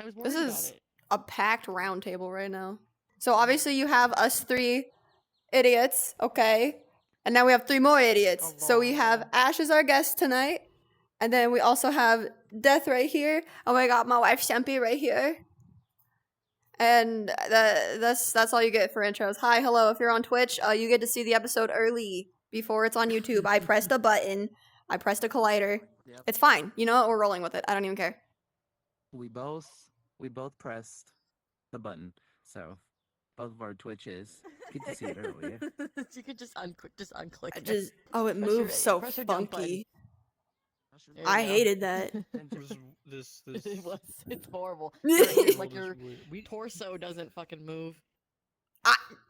I was worried This about is it. a packed round table right now. So obviously you have us 3 idiots, okay? And now we have 3 more idiots. So we have Ash as our guest tonight. And then we also have Death right here. Oh my god, my wife Shempy right here. And that's all you get for intros. Hi, hello. If you're on Twitch, you get to see the episode early before it's on YouTube. I pressed a button. I pressed a collider. Yep. It's fine. You know what? We're rolling with it. I don't even care. We both pressed the button, so both of our Twitches get to see it earlier. You could just unclick. I it. just it Press moves your- so press your jump funky. There you I go. hated that. This It's horrible. It's Like your torso doesn't fucking move.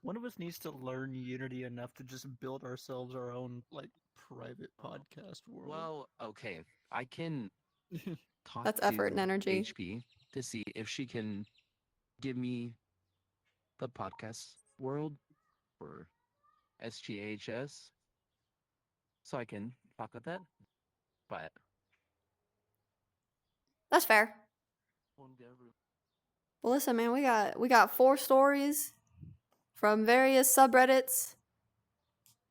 One of us needs to learn Unity enough to just build ourselves our own like private podcast world. Well, okay, I can talk That's to effort and energy. HP to see if she can give me the podcast world for SGHS, so I can talk with that. But That's fair. Well, listen, man, we got 4 stories from various subreddits,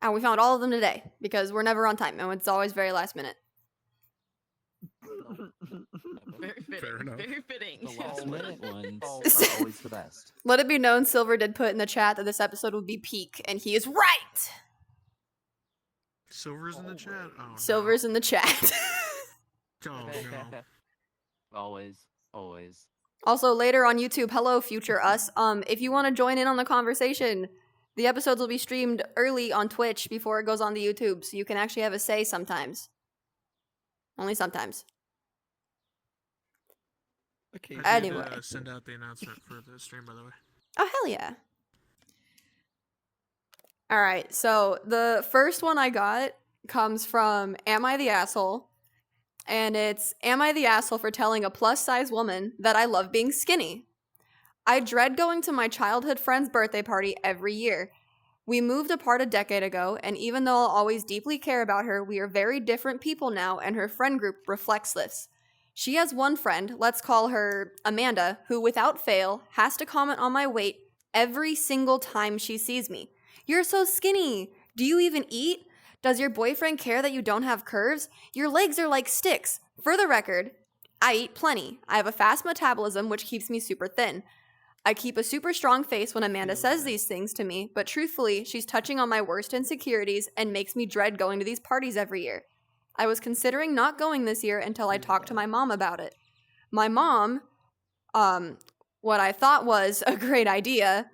and we found all of them today because we're never on time, and it's always very last minute. Very fitting. Fair enough. Very fitting. the last minute ones Oh. are always the best. Let it be known, Silver did put in the chat that this episode would be peak, and he is right. Silver's in the chat. Oh, no. Silver's in the chat. Oh no. Always. Also, later on YouTube, hello future us. If you want to join in on the conversation, the episodes will be streamed early on Twitch before it goes on the YouTube, so you can actually have a say sometimes. Only sometimes. Okay. I did, Anyway. send out the announcement for the stream, by the way. Oh, hell yeah. Alright, so the first one I got comes from Am I the Asshole? And it's, am I the asshole for telling a plus-size woman that I love being skinny? I dread going to my childhood friend's birthday party every year. We moved apart a decade ago, and even though I'll always deeply care about her, we are very different people now, and her friend group reflects this. She has one friend, let's call her Amanda, who without fail has to comment on my weight every single time she sees me. You're so skinny. Do you even eat? Does your boyfriend care that you don't have curves? Your legs are like sticks. For the record, I eat plenty. I have a fast metabolism, which keeps me super thin. I keep a super strong face when Amanda says these things to me, but truthfully, she's touching on my worst insecurities and makes me dread going to these parties every year. I was considering not going this year until I talked to my mom about it. My mom, what I thought was a great idea,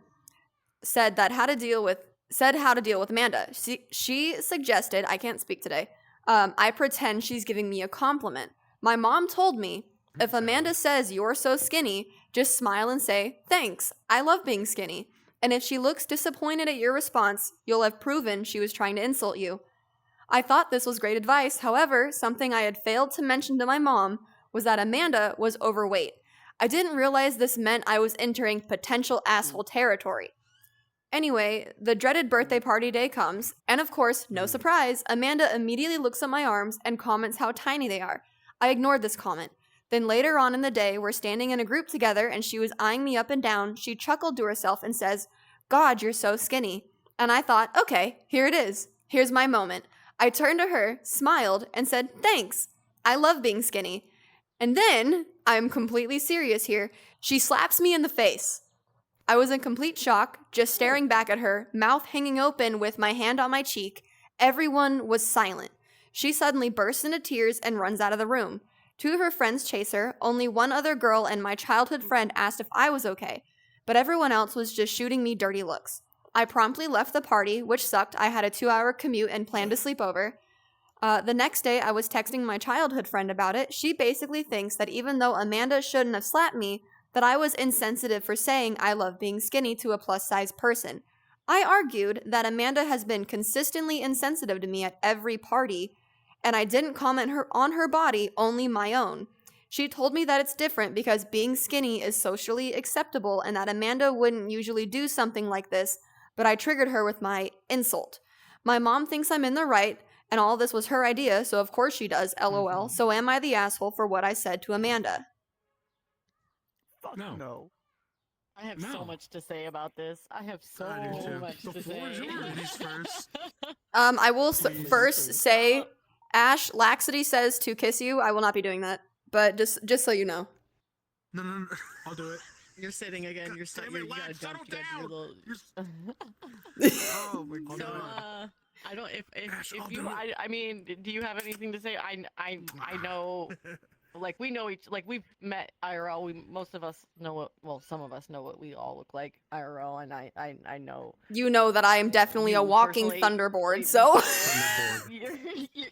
said how to deal with Amanda. She suggested, I can't speak today, I pretend she's giving me a compliment. My mom told me, if Amanda says you're so skinny, just smile and say, thanks, I love being skinny. And if she looks disappointed at your response, you'll have proven she was trying to insult you. I thought this was great advice. However, something I had failed to mention to my mom was that Amanda was overweight. I didn't realize this meant I was entering potential asshole territory. Anyway, the dreaded birthday party day comes, and of course, no surprise, Amanda immediately looks at my arms and comments how tiny they are. I ignored this comment. Then later on in the day, we're standing in a group together and she was eyeing me up and down. She chuckled to herself and says, God, you're so skinny. And I thought, okay, here it is. Here's my moment. I turned to her, smiled, and said, thanks. I love being skinny. And then, I'm completely serious here, she slaps me in the face. I was in complete shock, just staring back at her, mouth hanging open with my hand on my cheek. Everyone was silent. She suddenly bursts into tears and runs out of the room. 2 of her friends chase her, only one other girl and my childhood friend asked if I was okay, but everyone else was just shooting me dirty looks. I promptly left the party, which sucked. I had a 2-hour commute and planned to sleep over. The next day, I was texting my childhood friend about it. She basically thinks that even though Amanda shouldn't have slapped me, that I was insensitive for saying I love being skinny to a plus-size person. I argued that Amanda has been consistently insensitive to me at every party, and I didn't comment on her body, only my own. She told me that it's different because being skinny is socially acceptable and that Amanda wouldn't usually do something like this, but I triggered her with my insult. My mom thinks I'm in the right, and all this was her idea, so of course she does, lol. So am I the asshole for what I said to Amanda? Fuck No. no. I have so No. much to say about this. I have so I do too. much The to floor is say. yours. Ladies first. I will Please, first please. say, Ash, Laxity says to kiss you. I will not be doing that. But just so you know. No. I'll do it. You're sitting again. God You're damn you it, gotta Lax, jump. settle You gotta do your down! little. Oh my I'll So, do it. god. I don't. Ash, If I'll you, do it. I mean, do you have anything to say? I know. Like we know we've met IRL. Most of us know some of us know what we all look like IRL, and I know. You know that I am definitely a You walking personally- thunderboard, so.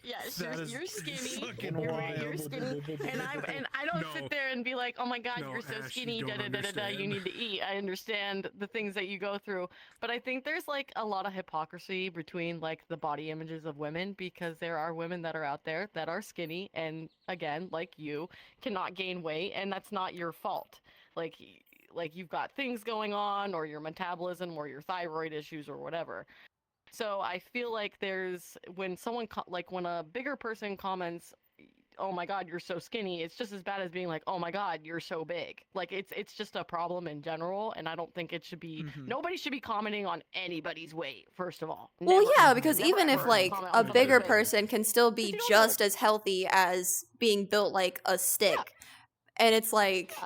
Yes, That is you're skinny. fucking You're wild. skinny, and I don't No. sit there and be like, oh my god, No, you're so Ash, you skinny. don't Da da da da da. You understand. need to eat. I understand the things that you go through, but I think there's like a lot of hypocrisy between like the body images of women, because there are women that are out there that are skinny, and again, like you, cannot gain weight, and that's not your fault. Like you've got things going on, or your metabolism, or your thyroid issues, or whatever. So I feel like there's when someone when a bigger person comments, "Oh my God, you're so skinny," it's just as bad as being like, "Oh my God, you're so big." Like it's just a problem in general, and I don't think it should be. Mhm. Nobody should be commenting on anybody's weight. First of all. Well, Never, yeah, because never, even if ever like comment a on somebody's bigger weight. person can still be If you don't just know- as healthy as being built like a stick, and it's like Yeah.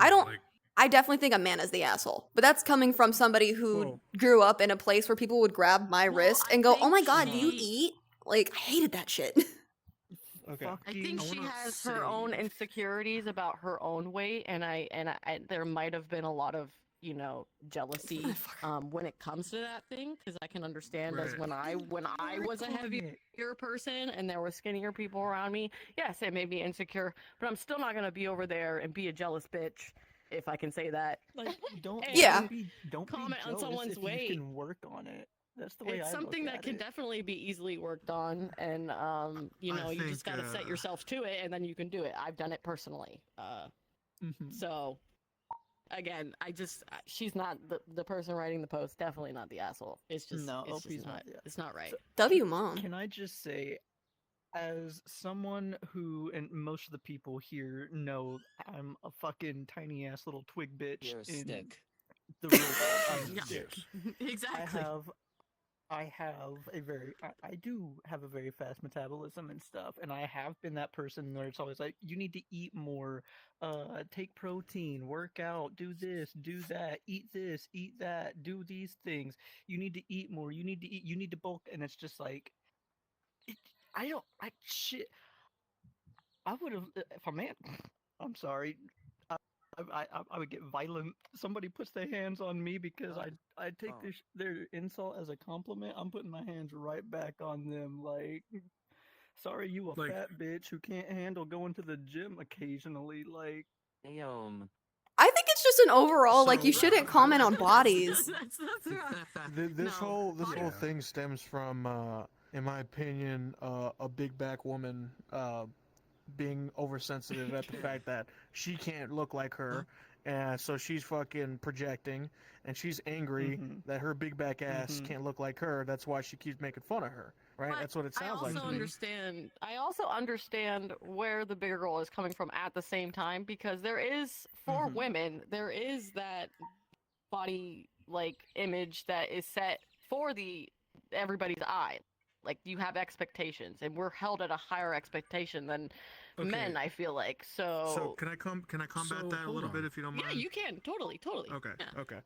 I don't. Like, I definitely think a man is the asshole, but that's coming from somebody who Whoa. grew up in a place where people would grab my Well, wrist I and go, "Oh think my God, do you she- eat?" Like I hated that shit. Okay. I think I she wanna has her own say- insecurities about her own weight, and I there might have been a lot of jealousy when it comes to that thing, because I can understand as Right. when I was a heavier person and there were skinnier people around me, yes, it made me insecure, but I'm still not gonna be over there and be a jealous bitch, if I can say that. Like, don't Yeah. don't Comment be on jealous someone's if weight. you can work on it. That's the way It's I something look that at can it. definitely be easily worked on, and you just think, gotta set yourself to it, and then you can do it. I've done it personally. Mhm. So, again, she's not the person writing the post. Definitely not the asshole. It's just No, it's OP's just not not. the It's not right. So- W mom. Can I just say, as someone who, and most of the people here know, I'm a fucking tiny ass little twig bitch You're a in stick. the real world. I'm a Yeah. stick. Exactly. I do have a very fast metabolism and stuff, and I have been that person where it's always like, you need to eat more, take protein, work out, do this, do that, eat this, eat that, do these things. You need to eat more. You need to eat. You need to bulk, and it's just like, shit. I would have if a man. I'm sorry. I would get violent. Somebody puts their hands on me because I take Oh. their insult as a compliment. I'm putting my hands right back on them. Like, sorry, you a Like- fat bitch who can't handle going to the gym occasionally. Like, Damn. I think it's just an overall like you So- shouldn't comment on bodies. That's right. This No. whole Yeah. thing stems from, in my opinion, a big back woman being oversensitive at the fact that she can't look like her, and so she's fucking projecting, and she's angry Mhm. that her big back ass Mhm. can't look like her. That's why she keeps making fun of her, right? But That's what it sounds like. I also to me. understand. I also understand where the bigger girl is coming from at the same time, because there is for Mhm. women there is that body image that is set for everybody's eye. Like you have expectations, and we're held at a higher expectation than men. I feel like So can I combat So, that a hold little on. bit if you don't yeah, mind? you can totally. Okay. Yeah. Okay.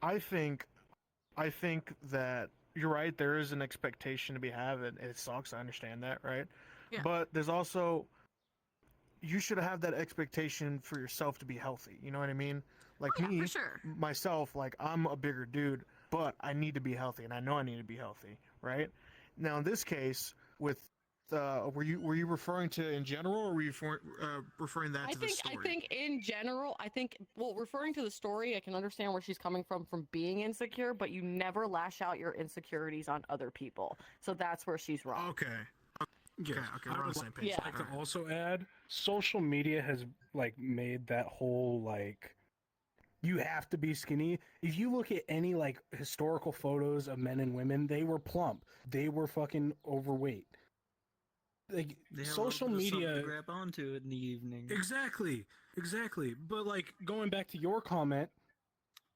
I think that you're right. There is an expectation to be had, and it sucks. I understand that, right? Yeah. But there's also you should have that expectation for yourself to be healthy. You know what I mean? Like Yeah, me, for sure. myself, like I'm a bigger dude, but I need to be healthy, and I know I need to be healthy, right? Now, in this case, with were you referring to in general, or were you Referring that to the story? I think in general, referring to the story, I can understand where she's coming from being insecure, but you never lash out your insecurities on other people. So that's where she's wrong. Okay. Yes, Okay, I we're on would the same page. Yeah. like to Alright. also add, social media has made that whole you have to be skinny. If you look at any historical photos of men and women, they were plump. They were fucking overweight. they have Social a little bit of something media. to grab onto in the evening. Exactly. Exactly. But like going back to your comment,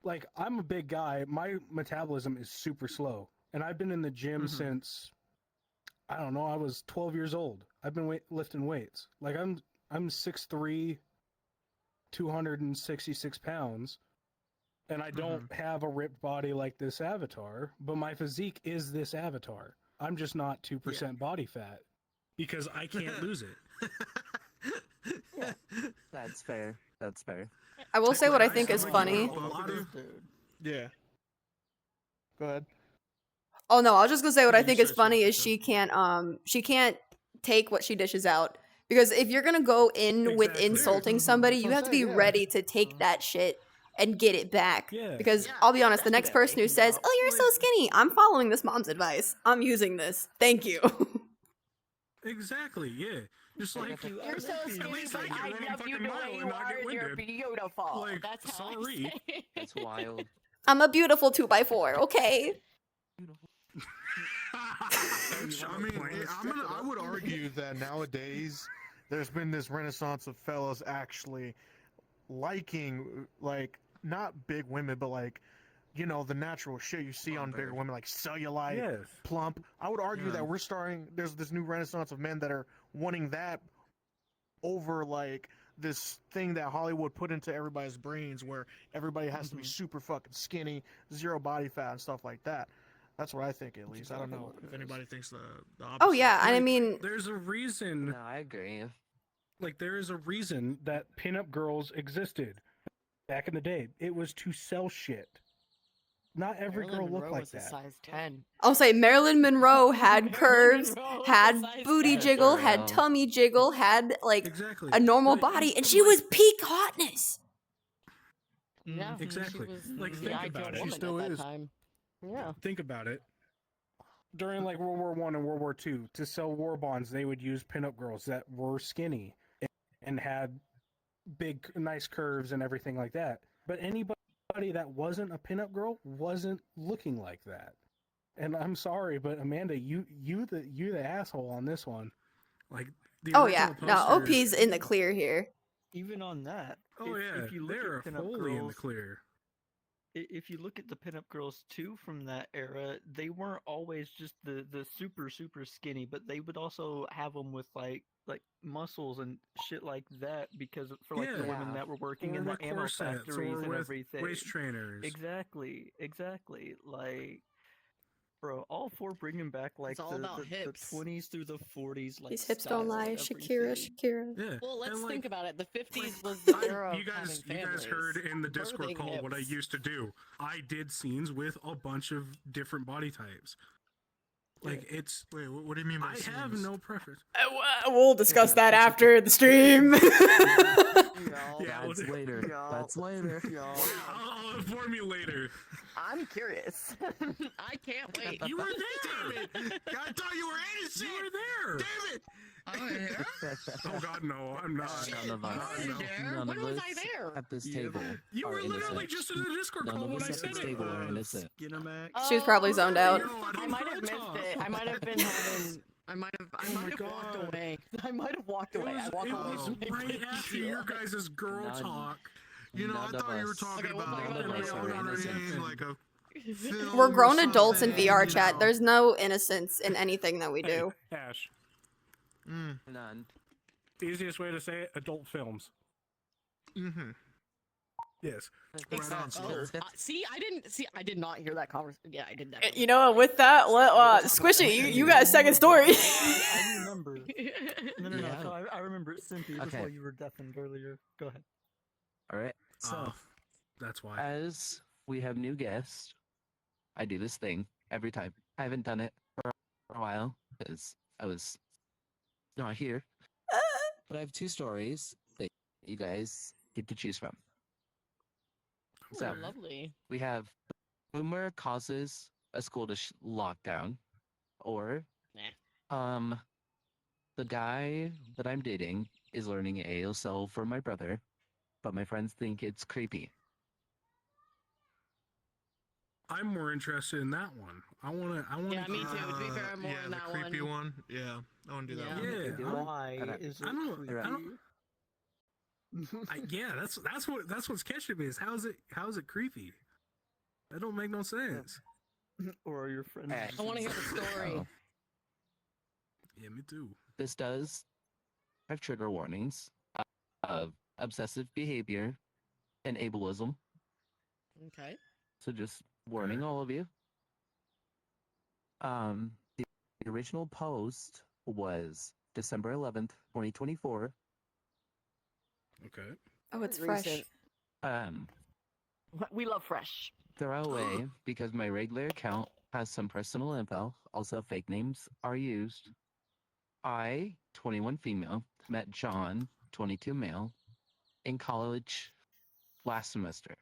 like I'm a big guy. My metabolism is super slow. And I've been in the gym since I don't know, I was 12 years old. I've been lifting weights. Like I'm 6'3", 266 pounds, and I don't have a ripped body like this avatar, but my physique is this avatar. I'm just not 2% body fat because I can't lose it. Yeah, that's fair. That's fair. I will say what I think sound is like funny. you were a dude. Yeah. Go ahead. Oh no, I was just gonna say what Yeah, I you think is said funny something, is so. she can't take what she dishes out. Because if you're gonna go in with Exactly. insulting somebody, That's you what I'm have to be saying, yeah. ready to take that shit and get it back. Yeah. Because Yeah, I'll be honest, the next person who definitely. says, "Oh, you're so skinny," I'm following this mom's advice. I'm using this. Thank you. Exactly, yeah. Just like You're so at skinny, least but I can I run a love you fucking the mile way you and not are, get and you're winded. beautiful. Like, That's how sorry. I say. That's wild. I'm a beautiful 2x4, okay? I mean, I would argue that nowadays there's been this renaissance of fellas actually liking, like, not big women, but like, you know, the natural shit you see on bigger women, like cellulite, Yes. plump. I would argue Yeah. that we're starting, there's this new renaissance of men that are wanting that over, like, this thing that Hollywood put into everybody's brains where everybody has to be super fucking skinny, zero body fat, and stuff like that. That's what I think, at least. I don't know if anybody thinks the opposite. Oh yeah, and I Like, mean, there's a reason. No, I agree. Like, there is a reason that pinup girls existed back in the day. It was to sell shit. Not every Marilyn girl looked Monroe like was a that. size 10. I'll say Marilyn Monroe had Marilyn curves, Monroe was had a size booty 10. jiggle, For had real. tummy jiggle, had like Exactly. a normal But, body, and she was peak hotness. Yeah, Exactly. She was Like, the think ideal about it. She woman still at is. that time. Yeah. Think about it. During like World War I and World War II, to sell war bonds, they would use pinup girls that were skinny and had big, nice curves and everything like that. But anybody that wasn't a pinup girl wasn't looking like that. And I'm sorry, but Amanda, you the asshole on this one. Like the Oh yeah, original no, posters- OP's in the clear here. Even on that, Oh yeah, if you look they're at pinup fully in the girls, clear. if you look at the pinup girls too from that era, they weren't always just the super skinny, but they would also have them with like muscles and shit like that because for like the women Yeah. that were working Or in the with ammo corsets, factories or and with everything. waist trainers. Exactly. Like, bro, all for bringing back like It's all the about hips. 20s through the 40s, like These hips style don't lie, and Shakira, everything. Shakira. Yeah. Well, let's and, like, think about it. The 50s was the era of you guys having families. heard in the Discord birthing call what I hips. used to do. I did scenes with a bunch of different body types. Like it's Wait, what do you mean by I have scenes? no preference. We'll discuss that after the stream. Yeah, That's well, later. That's later. I'll inform you later. I'm curious. I can't wait. You were there. Damn it! I thought you were innocent. You were there. Damn it! Oh God, no, I'm not. None of I us. wasn't there. None When of was us I there? at this Yeah, table You are were literally innocent. just in the Discord None call of when us I at said this it. table are innocent. Skinamax. She was probably zoned out. Yo, I I don't might have wanna missed talk. it. I might have been having. I might have my walked God. away. I might have walked It away. I was, walked it away. was from my right after your computer. guys' girl None. talk. You know, I None of thought you were us- talking Okay, we'll about talk about it like, later. already like a film We're or grown adults in something, VR you chat. know. There's no innocence in anything that we do. Ash, None. easiest way to say it: adult films. Mm-hmm. Yes. Right on, Oh, sir. I did not hear that conversation. Yeah, I did not. You know, with that, Squishy, you got a second story. I remember. No. Yeah. So I remember it, Cynthia. That's Okay. why you were deafened earlier. Go ahead. All right. So, That's why. as we have new guests, I do this thing every time. I haven't done it for a while because I was not here. But I have two stories that you guys get to choose from. So, Oh, lovely. we have Boomer causes a school to lockdown, or the guy that I'm dating is learning ASL for my brother, but my friends think it's creepy. I'm more interested in that one. I want to. Yeah, me too. To be fair, I'm more yeah, in the that creepy one. one. Yeah, I want to do that Yeah. one. Yeah. do it. Why Alright. is it I don't- creepy? I don't- Yeah, that's what's catching me is how is it creepy? That don't make no sense. Or are your friends? Eh. just I want to hear insane? the story. Oh, Yeah, me too. this does have trigger warnings of obsessive behavior and ableism. Okay. So just warning all of you. The original post was December 11th, 2024. Okay. Oh, it's fresh. Recent. Um, We love fresh. throw away because my regular account has some personal info. Also, fake names are used. I, 21 female, met John, 22 male, in college last semester.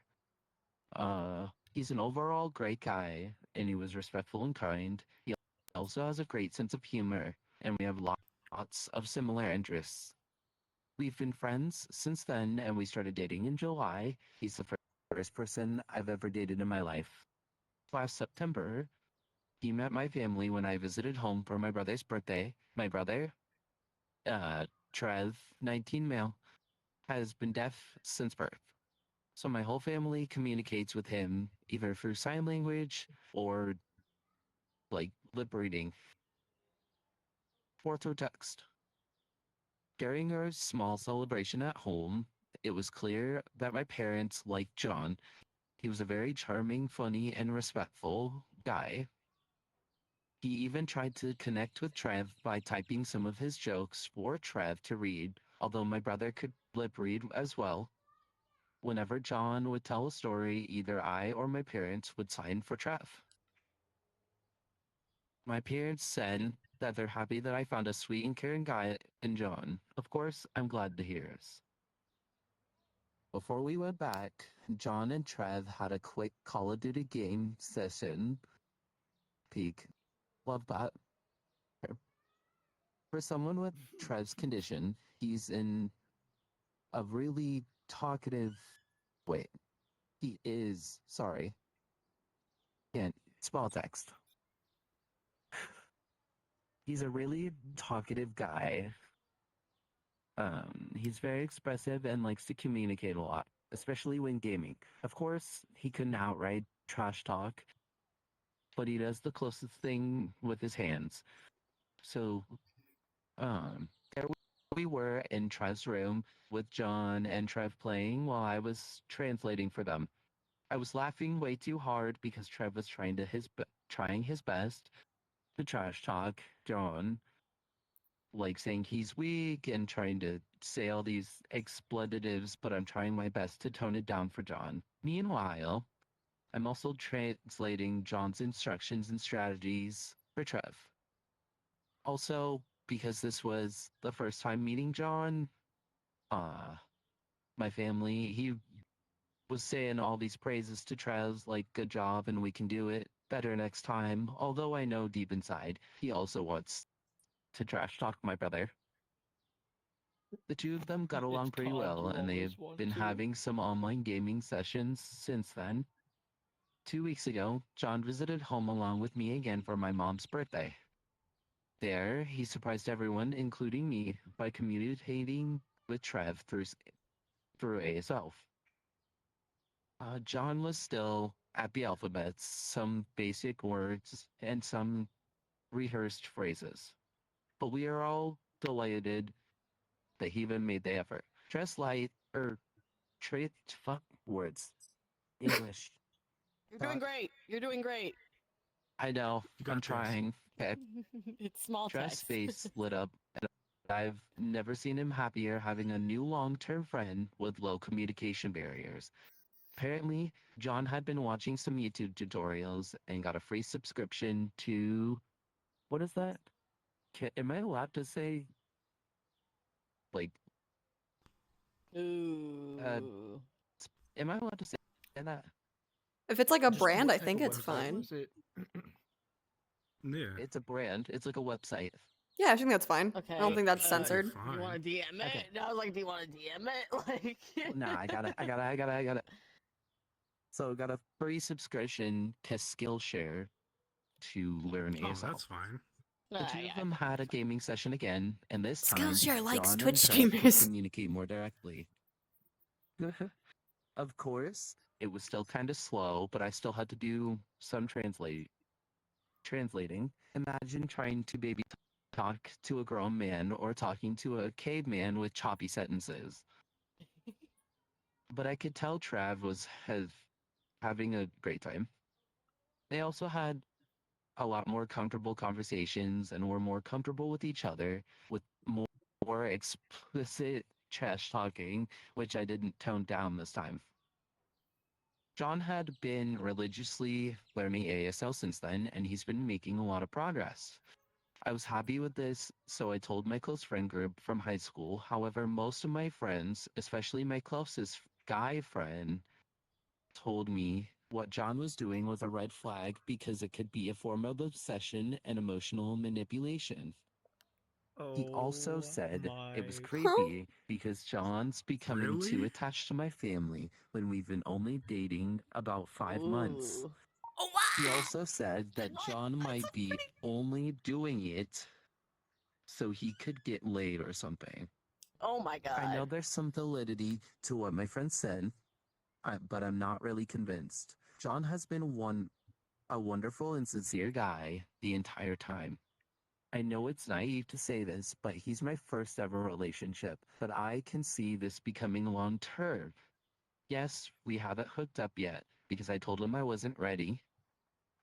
He's an overall great guy, and he was respectful and kind. He also has a great sense of humor, and we have lots of similar interests. We've been friends since then, and we started dating in July. He's the first person I've ever dated in my life. Last September, he met my family when I visited home for my brother's birthday. My brother, Trev, 19 male, has been deaf since birth. So my whole family communicates with him either through sign language or like lip reading or through text. During our small celebration at home, it was clear that my parents liked John. He was a very charming, funny, and respectful guy. He even tried to connect with Trev by typing some of his jokes for Trev to read, although my brother could lip read as well. Whenever John would tell a story, either I or my parents would sign for Trev. My parents said that they're happy that I found a sweet and caring guy in John. Of course, I'm glad to hear this. Before we went back, John and Trev had a quick Call of Duty game session. Peak. Love that. For someone with Trev's condition, he's in a really talkative. Wait. He is. Sorry. Can't spell text. He's a really talkative guy. He's very expressive and likes to communicate a lot, especially when gaming. Of course, he couldn't outright trash talk, but he does the closest thing with his hands. So, there we were in Trev's room with John and Trev playing while I was translating for them. I was laughing way too hard because Trev was trying his best to trash talk John, like saying he's weak and trying to say all these expletives, but I'm trying my best to tone it down for John. Meanwhile, I'm also translating John's instructions and strategies for Trev. Also, because this was the first time meeting John, my family, he was saying all these praises to Trev, like, good job and we can do it better next time. Although I know deep inside, he also wants to trash talk my brother. The two of them got along It's pretty Todd, well, you and they've always want been to. having some online gaming sessions since then. 2 weeks ago, John visited home along with me again for my mom's birthday. There, he surprised everyone, including me, by communicating with Trev through ASL. John was still at the alphabet, some basic words, and some rehearsed phrases. But we are all delighted that he even made the effort. Dress light, fuck words. English. You're doing great. You're doing great. I know, You got I'm this. trying. Okay. It's small Trev's text. face lit up, and I've never seen him happier having a new long-term friend with low communication barriers. Apparently, John had been watching some YouTube tutorials and got a free subscription to... What is that? Am I allowed to say, like, Ooh. am I allowed to say that? If it's like a Just brand, what I type think of it's website fine. was it? Yeah. It's a brand. It's like a website. Yeah, I think that's fine. Okay. I don't think that's uh, censored. Do you want to DM it? Okay. I was like, do you want to DM it? Like. Nah, I got it. So got a free subscription to Skillshare to learn Oh, ASL. that's fine. The two Yeah, of them had a gaming session again, and this time Skillshare likes John Twitch and Trev could streamers. communicate more directly. Of course, it was still kind of slow, but I still had to do some translating. Imagine trying to baby talk to a grown man or talking to a caveman with choppy sentences. But I could tell Trav was having a great time. They also had a lot more comfortable conversations and were more comfortable with each other with more explicit trash talking, which I didn't tone down this time. John had been religiously learning ASL since then, and he's been making a lot of progress. I was happy with this, so I told my close friend group from high school. However, most of my friends, especially my closest guy friend, told me what John was doing was a red flag because it could be a form of obsession and emotional manipulation. He also Oh said it was my. Huh? creepy because John's becoming too Really? attached to my family when we've been only dating about 5 months. Ooh. Oh, He wow. also said that John might be only doing it so he could get laid or something. Oh my I know god. there's some validity to what my friend said, but I'm not really convinced. John has been a wonderful and sincere guy the entire time. I know it's naive to say this, but he's my first ever relationship, but I can see this becoming long term. Yes, we haven't hooked up yet because I told him I wasn't ready,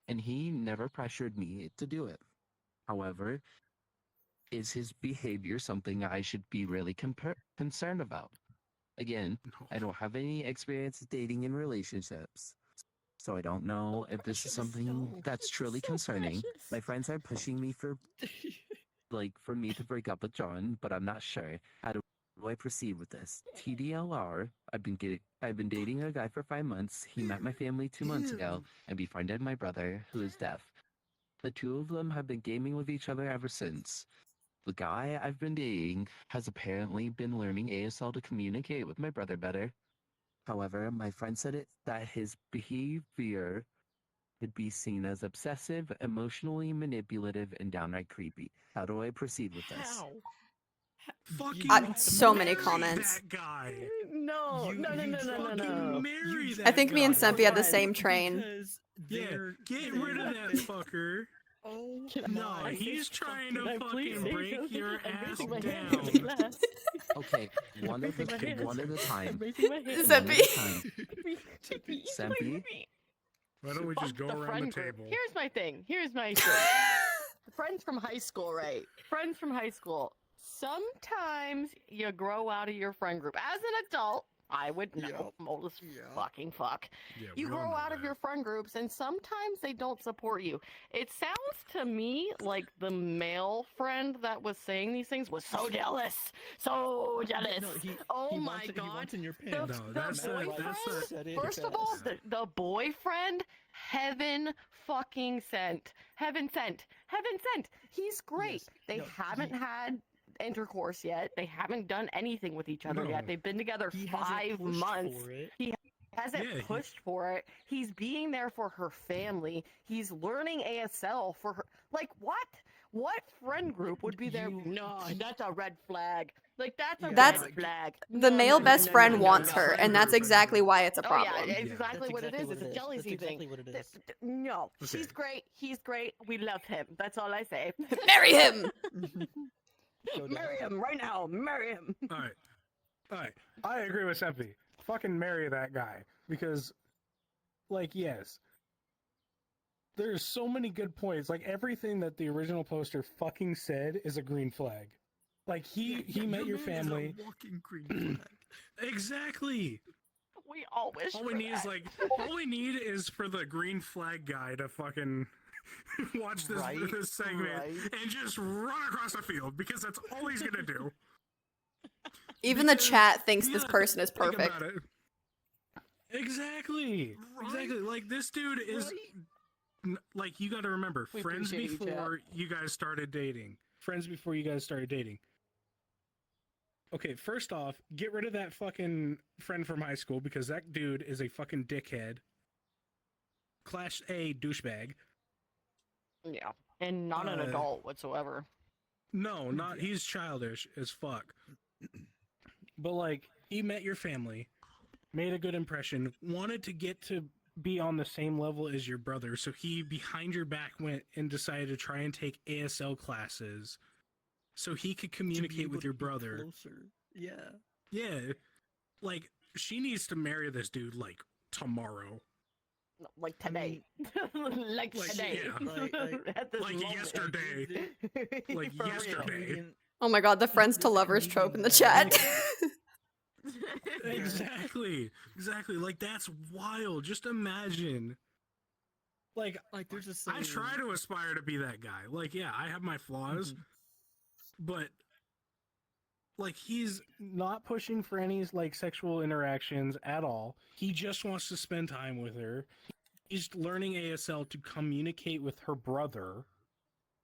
and he never pressured me to do it. However, is his behavior something I should be really concerned about? Again, No. I don't have any experience dating in relationships, so I don't know if this is something that's truly concerning. My friends are pushing me for me to break up with John, but I'm not sure. How do I proceed with this? TDLR, I've been dating a guy for 5 months. He met my family 2 months ago and befriended my brother, who is deaf. The two of them have been gaming with each other ever since. The guy I've been dating has apparently been learning ASL to communicate with my brother better. However, my friend said that his behavior could be seen as obsessive, emotionally manipulative, and downright creepy. How do I proceed with this? How? Fucking You have to So many marry comments. that guy. No, You- no, no, you no, no, no, Fucking no. marry You that I think me and guy. Sempi had the friends. same train. Because Yeah, they're get rid of that fucker. Oh No, my! he's trying to Can I please fucking say break something? your I'm ass raising my hand down. in class. Okay, one I'm at raising my hand. a time. I'm raising my hand. One at a Sempi. time. Sempi? Why don't we just Fuck go the around friend the group. table? Here's my thing. Friends from high school, right? Friends from high school. Sometimes you grow out of your friend group. As an adult, I would know. Yep. I'm old as Yep. fucking fuck. Yeah, You we all grow know out of that. your friend groups, and sometimes they don't support you. It sounds to me like the male friend that was saying these things was so jealous. So jealous. No, Oh he my wants it, god. He wants in your The, pants. No, the that's boyfriend, said it first of all, best. the boyfriend, heaven fucking sent. Heaven sent. Heaven sent. He's great. Yes. They No, haven't had intercourse yet. They haven't done anything with each other No. yet. They've been together He hasn't 5 pushed months. for it. He hasn't Yeah, pushed for it. He's being there for her family. He's learning ASL for her. Like, what? What friend group would be there? No, that's a red flag. Like, that's a Yeah, That's- red flag. The No, male no, best no, friend no, no, wants no. her, Friend and that's group, exactly friend why it's a Oh yeah, problem. it's Yeah. exactly That's what it is. exactly what It's a it is. jealousy That's thing. exactly what it is. No, she's Okay. great. He's great. We love him. That's all I say. Marry him. Go down. Marry him right now. Marry him. All right. All right. I agree with Sempi. Fucking marry that guy. Because, like, yes. There's so many good points. Like, everything that the original poster fucking said is a green flag. Like, he met your man is a family. walking green flag. Exactly. We all wish. All we for need is that. all we need is for the green flag guy to fucking watch this Right, this segment right. and just run across the field because that's all he's gonna do. Even the Because chat thinks this yeah, person is think perfect. about it. Exactly. Exactly. Like this dude is like you got to remember We friends appreciate you, chat. before you guys started dating. Friends before you guys started dating. Okay, first off, get rid of that fucking friend from high school because that dude is a fucking dickhead. Class A douchebag. Yeah, and not an adult whatsoever. No, he's childish as fuck. But, like, he met your family. made a good impression, wanted to get to be on the same level as your brother, so he behind your back went and decided to try and take ASL classes so he could To be communicate able with to your be brother. Closer. Yeah. Yeah, like she needs to marry this dude like tomorrow. No, like I today. like like, today. yeah. At this Like moment. yesterday. Like For real. yesterday. Oh my god, the friends to There's a lovers trope in the comedian, chat. Exactly. Like that's wild. Just imagine. Like Like there's a I saying. try to aspire to be that guy. Like, yeah, I have my flaws, but like he's not pushing for any like sexual interactions at all. He just wants to spend time with her. He's learning ASL to communicate with her brother.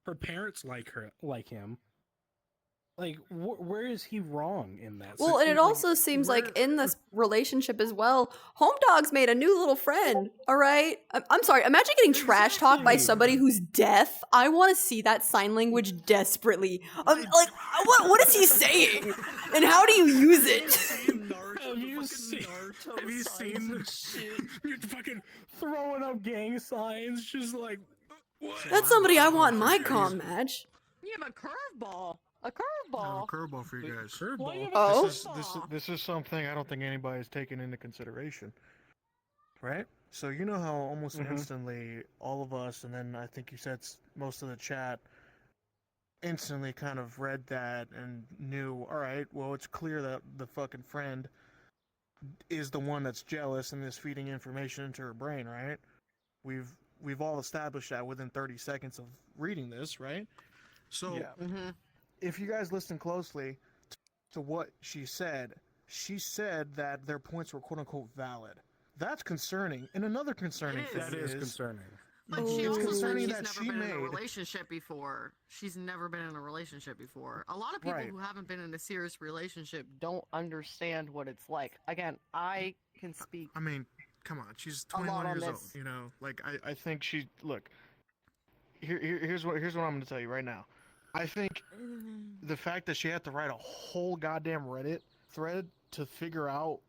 Her parents like him. Like, where is he wrong in that? Well, and it Like, also seems like in this relationship as well, Home Dog's made a new little friend. All right, I'm sorry. Imagine getting trash talked by Exactly. somebody who's deaf. I want to see that sign language desperately. Like, what is he saying, and how do you use it? Have you seen? Have you seen? You're fucking throwing up gang signs, just like. What? That's somebody I want in my comm match. You have a curveball. A I have curveball. a curveball for you guys. Why do you have Oh. a This curveball? is something I don't think anybody's taken into consideration, right? So you know how almost Mhm. instantly all of us, and then I think you said most of the chat, instantly kind of read that and knew. All right, well, it's clear that the fucking friend is the one that's jealous and is feeding information into her brain, right? We've all established that within 30 seconds of reading this, right? So Yeah. Mm-hmm. if you guys listen closely to what she said that their points were quote unquote valid. That's concerning. And another concerning It thing That is concerning. But Oh. she It's also said concerning she's that never she been in a made- relationship before. She's never been in a relationship before. A lot of people Right. who haven't been in a serious relationship don't understand what it's like. Again, I can speak. I mean, come on, she's A lot 21 on years old. this. You know, like I think she look. Here's what I'm going to tell you right now. I think the fact that she had to write a whole goddamn Reddit thread to figure out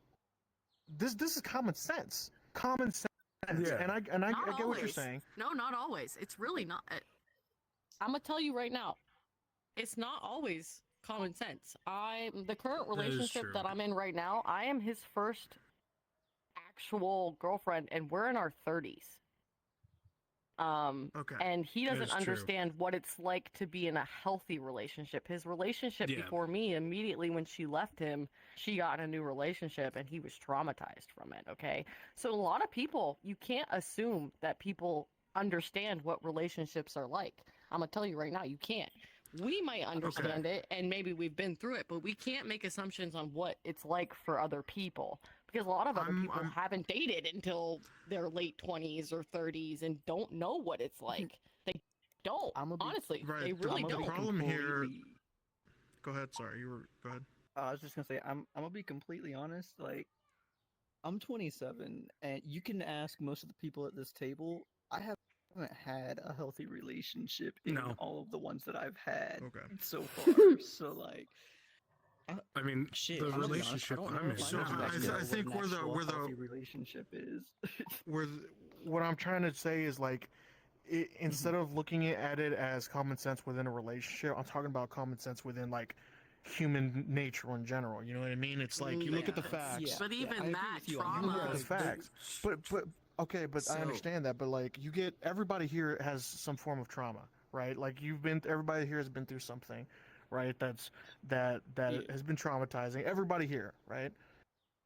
this is common sense. Common sense. Yeah. And I Not get what you're always. saying. No, not always. It's really not. I'm gonna tell you right now, it's not always common sense. The current That is relationship true. that I'm in right now, I am his first actual girlfriend, and we're in our 30s. Okay. And he That doesn't is true. understand what it's like to be in a healthy relationship. His relationship Yeah. before me, immediately when she left him, she got in a new relationship and he was traumatized from it, okay? So a lot of people, you can't assume that people understand what relationships are like. I'm going to tell you right now, you can't. We might understand it and maybe we've been through it, but we can't make assumptions on what it's like for other people. Because a lot of other people haven't dated until their late 20s or 30s and don't know what it's like. They don't. I'ma be- Honestly, Right, they really the don't. problem here- completely- Go ahead. Sorry, go ahead. I was just gonna say I'm gonna be completely honest. Like, I'm 27, and you can ask most of the people at this table. I haven't had a healthy relationship in No. all of the ones that I've had Okay. so far. So like, I mean, shit. the I'm gonna be honest, relationship I don't I'm know in. if So I I know think what we're an the- actual we're the- healthy relationship is. What I'm trying to say is like, instead of looking at it as common sense within a relationship, I'm talking about common sense within like human nature in general. You know what I mean? It's like you look at the Yeah, facts. Yeah, But even I agree that with you on You trauma. look at the Like, facts. But okay, but I So- understand that. But like, you get everybody here has some form of trauma, right? Like everybody here has been through something, right? That Yeah. has been traumatizing. Everybody here, right?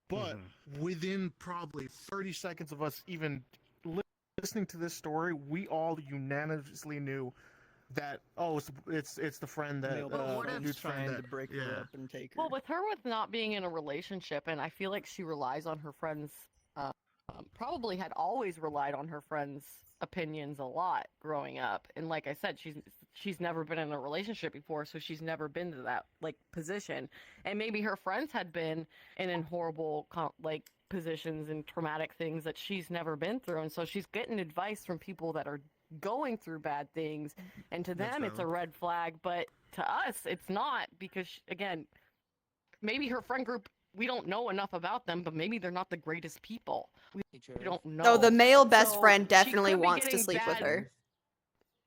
But within probably 30 seconds of us even listening to this story, we all unanimously knew that it's the friend that male what friend's dude's friend trying that to break her yeah. up and take her. Well, with her with not being in a relationship, and I feel like she relies on her friends, probably had always relied on her friends' opinions a lot growing up. And like I said, she's never been in a relationship before, so she's never been to that like position. And maybe her friends had been in horrible like positions and traumatic things that she's never been through, and so she's getting advice from people that are going through bad things, and to That's them it's a valid. red flag, but to us it's not, because again, maybe her friend group we don't know enough about them, but maybe they're not the greatest people. We don't know. No, the male best So friend she definitely could be wants to getting sleep with bad- her.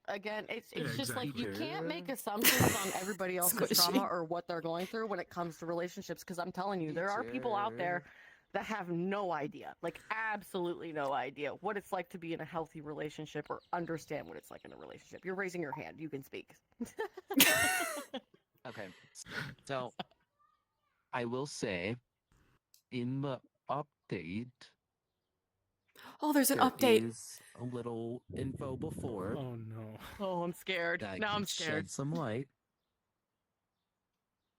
Again, it's Yeah, just like you exactly. can't make assumptions on everybody else's Squishy. trauma or what they're going through when it comes to relationships. Because I'm telling you, there are people out there that have no idea, like absolutely no idea what it's like to be in a healthy relationship or understand what it's like in a relationship. You're raising your hand. You can speak. Okay. So I will say in the update Oh, there's an there update. is a little info before Oh no. Oh, I'm scared. that Now can I'm scared. shed some light.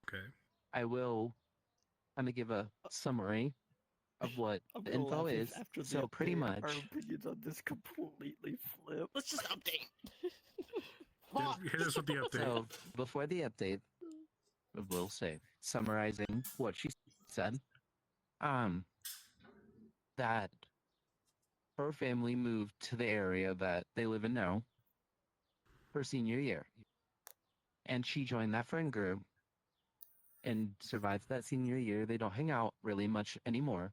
Okay. I'm gonna give a summary of what I'm the gonna info laugh if is. after the So pretty update, much our opinions on this completely flip. Let's just update. Yeah, Fuck. hit us with the update. so before the update, I will say, summarizing what she said, that her family moved to the area that they live in now her senior year. And she joined that friend group and survived that senior year. They don't hang out really much anymore.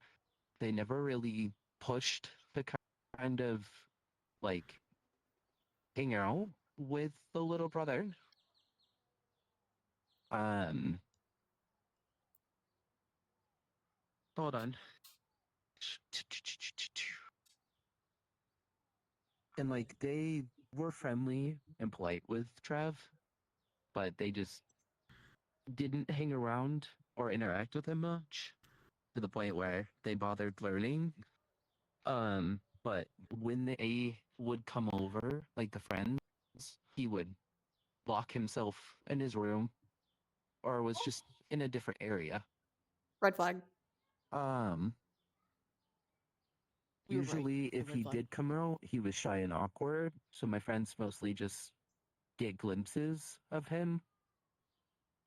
They never really pushed to kind of like hang out with the little brother. Hold on. And like they were friendly and polite with Trev, but they just didn't hang around or interact with him much to the point where they bothered learning. But when they would come over, like the friends, he would lock himself in his room or was just in a different area. Red flag. You were right. Usually if Red he flag. did come out, he was shy and awkward, so my friends mostly just get glimpses of him.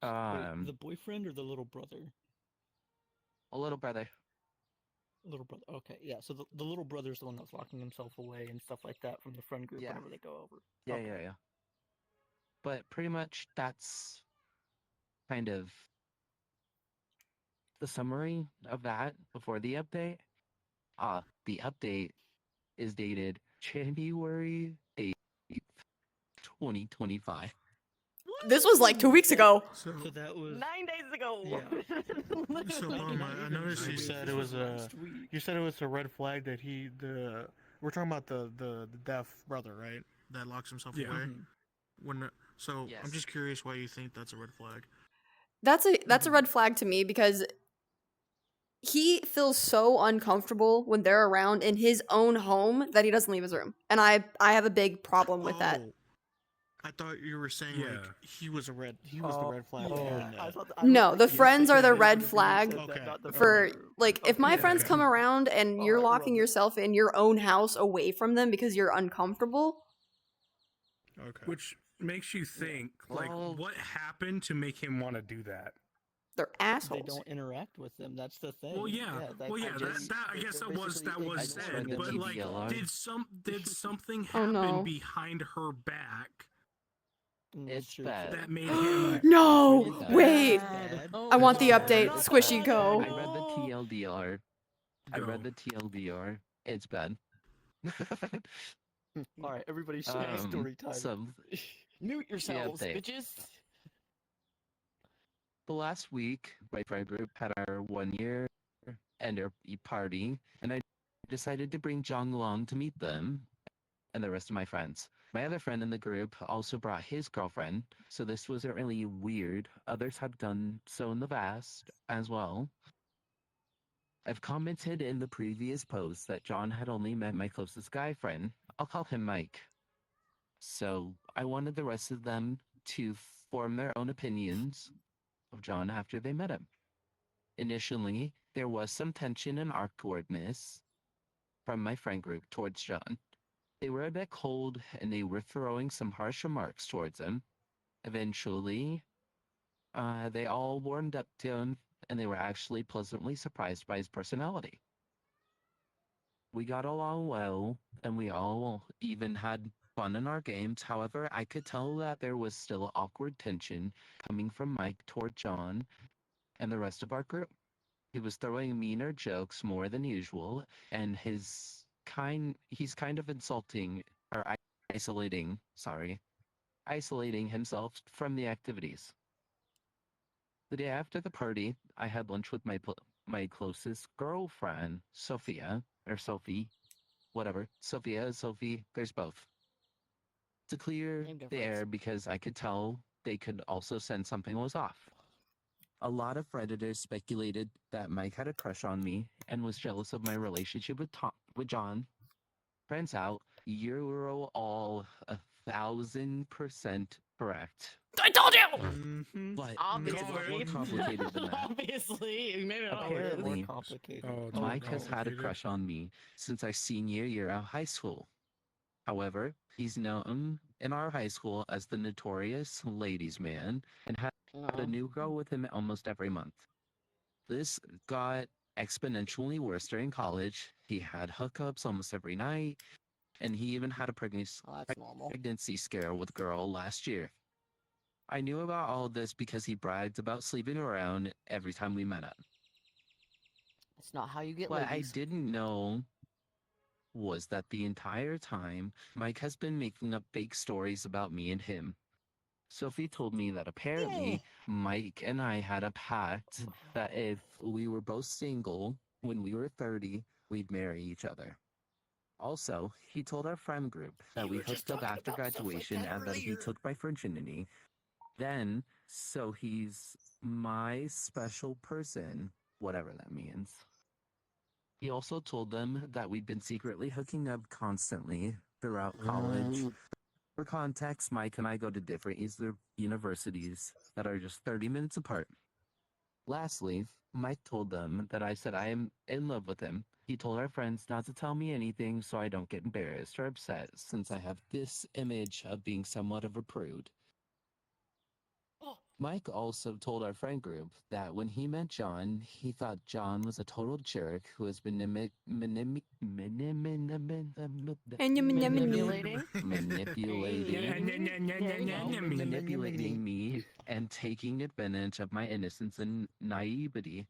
Wait, the boyfriend or the little brother? A little brother. Little brother. Okay, yeah. So the little brother's the one that's locking himself away and stuff like that from the friend group Yeah. whenever they go over. Yeah, Okay. yeah. But pretty much that's kind of the summary of that before the update. The update is dated January 8th, 2025. This was like 2 weeks ago. So that was 9 days ago. Yeah. So, Not- Bum, not I even noticed 2 you weeks, said this it was a. last week. You said it was a red flag that we're talking about the deaf brother, right? That locks himself Yeah. away. Mhm. I'm Yes. just curious why you think that's a red flag. That's a red flag to me because he feels so uncomfortable when they're around in his own home that he doesn't leave his room. And I have a big problem with that. Oh, I thought you were saying like Yeah. he was the red flag. Yeah, behind I that. thought No, was the thinking friends are the maybe red you said flag that, Okay. not the For friend group. like if my Okay. friends come around and you're Alright, locking well, yourself in your own house away from them because you're uncomfortable, Okay. Which makes you think, like, Well- what happened to make him want to do that? they're They assholes. don't interact with them. That's the thing. Well, yeah. Well, yeah. just- That I guess they're that was basically said, ignoring but them. like, DDLR. did something Oh, happen no. behind her back It's Sure, bad. that made him? No, It's bad. wait. Bad. Oh, I want the no, update. not Squishy, that. go. I read the No. TLDR. I Go. read the TLDR. It's bad. All right, everybody, share story time. Some Mute yourselves, update. bitches. the last week, my friend group had our 1 year ender party, and I decided to bring Jong along to meet them and the rest of my friends. My other friend in the group also brought his girlfriend, so this wasn't really weird. Others had done so in the past as well. I've commented in the previous post that John had only met my closest guy friend. I'll call him Mike. So I wanted the rest of them to form their own opinions of John after they met him. Initially, there was some tension and awkwardness from my friend group towards John. They were a bit cold and they were throwing some harsh remarks towards him. Eventually, they all warmed up to him and they were actually pleasantly surprised by his personality. We got along well and we all even had fun in our games. However, I could tell that there was still awkward tension coming from Mike toward John and the rest of our group. He was throwing meaner jokes more than usual, and he's kind of insulting or isolating himself from the activities. The day after the party, I had lunch with my closest girlfriend, Sophia, or Sophie, whatever. Sophia, Sophie, there's both. To clear Name the difference. air because I could tell they could also sense something was off. A lot of Redditors speculated that Mike had a crush on me and was jealous of my relationship with John. Turns out, you're all 1,000% correct. I told you! Mm-hmm. But Obviously. it's a lot more complicated than that. Obviously. Maybe not Oh, it's more Apparently, complicated. Oh, it's more Mike has had a complicated. crush on me since our senior year of high school. However, he's known in our high school as the notorious ladies' man and had a No. new girl with him almost every month. This got exponentially worse during college. He had hookups almost every night, and he even had a Well, that's normal. pregnancy scare with a girl last year. I knew about all of this because he bragged about sleeping around every time we met up. It's not how you get What I ladies. didn't know was that the entire time, Mike has been making up fake stories about me and him. Sophie told me that apparently Mike and I had a pact that if we were both single when we were 30, we'd marry each other. Also, he told our friend group that we hooked up after graduation and that he took my virginity. Then, so he's my special person, whatever that means. He also told them that we'd been secretly hooking up constantly throughout college. For context, Mike and I go to different universities that are just 30 minutes apart. Lastly, Mike told them that I said I am in love with him. He told our friends not to tell me anything so I don't get embarrassed or upset since I have this image of being somewhat of a prude. Mike also told our friend group that when he met John, he thought John was a total jerk who has been Manipulating? manipulating me and taking advantage of my innocence and naivety.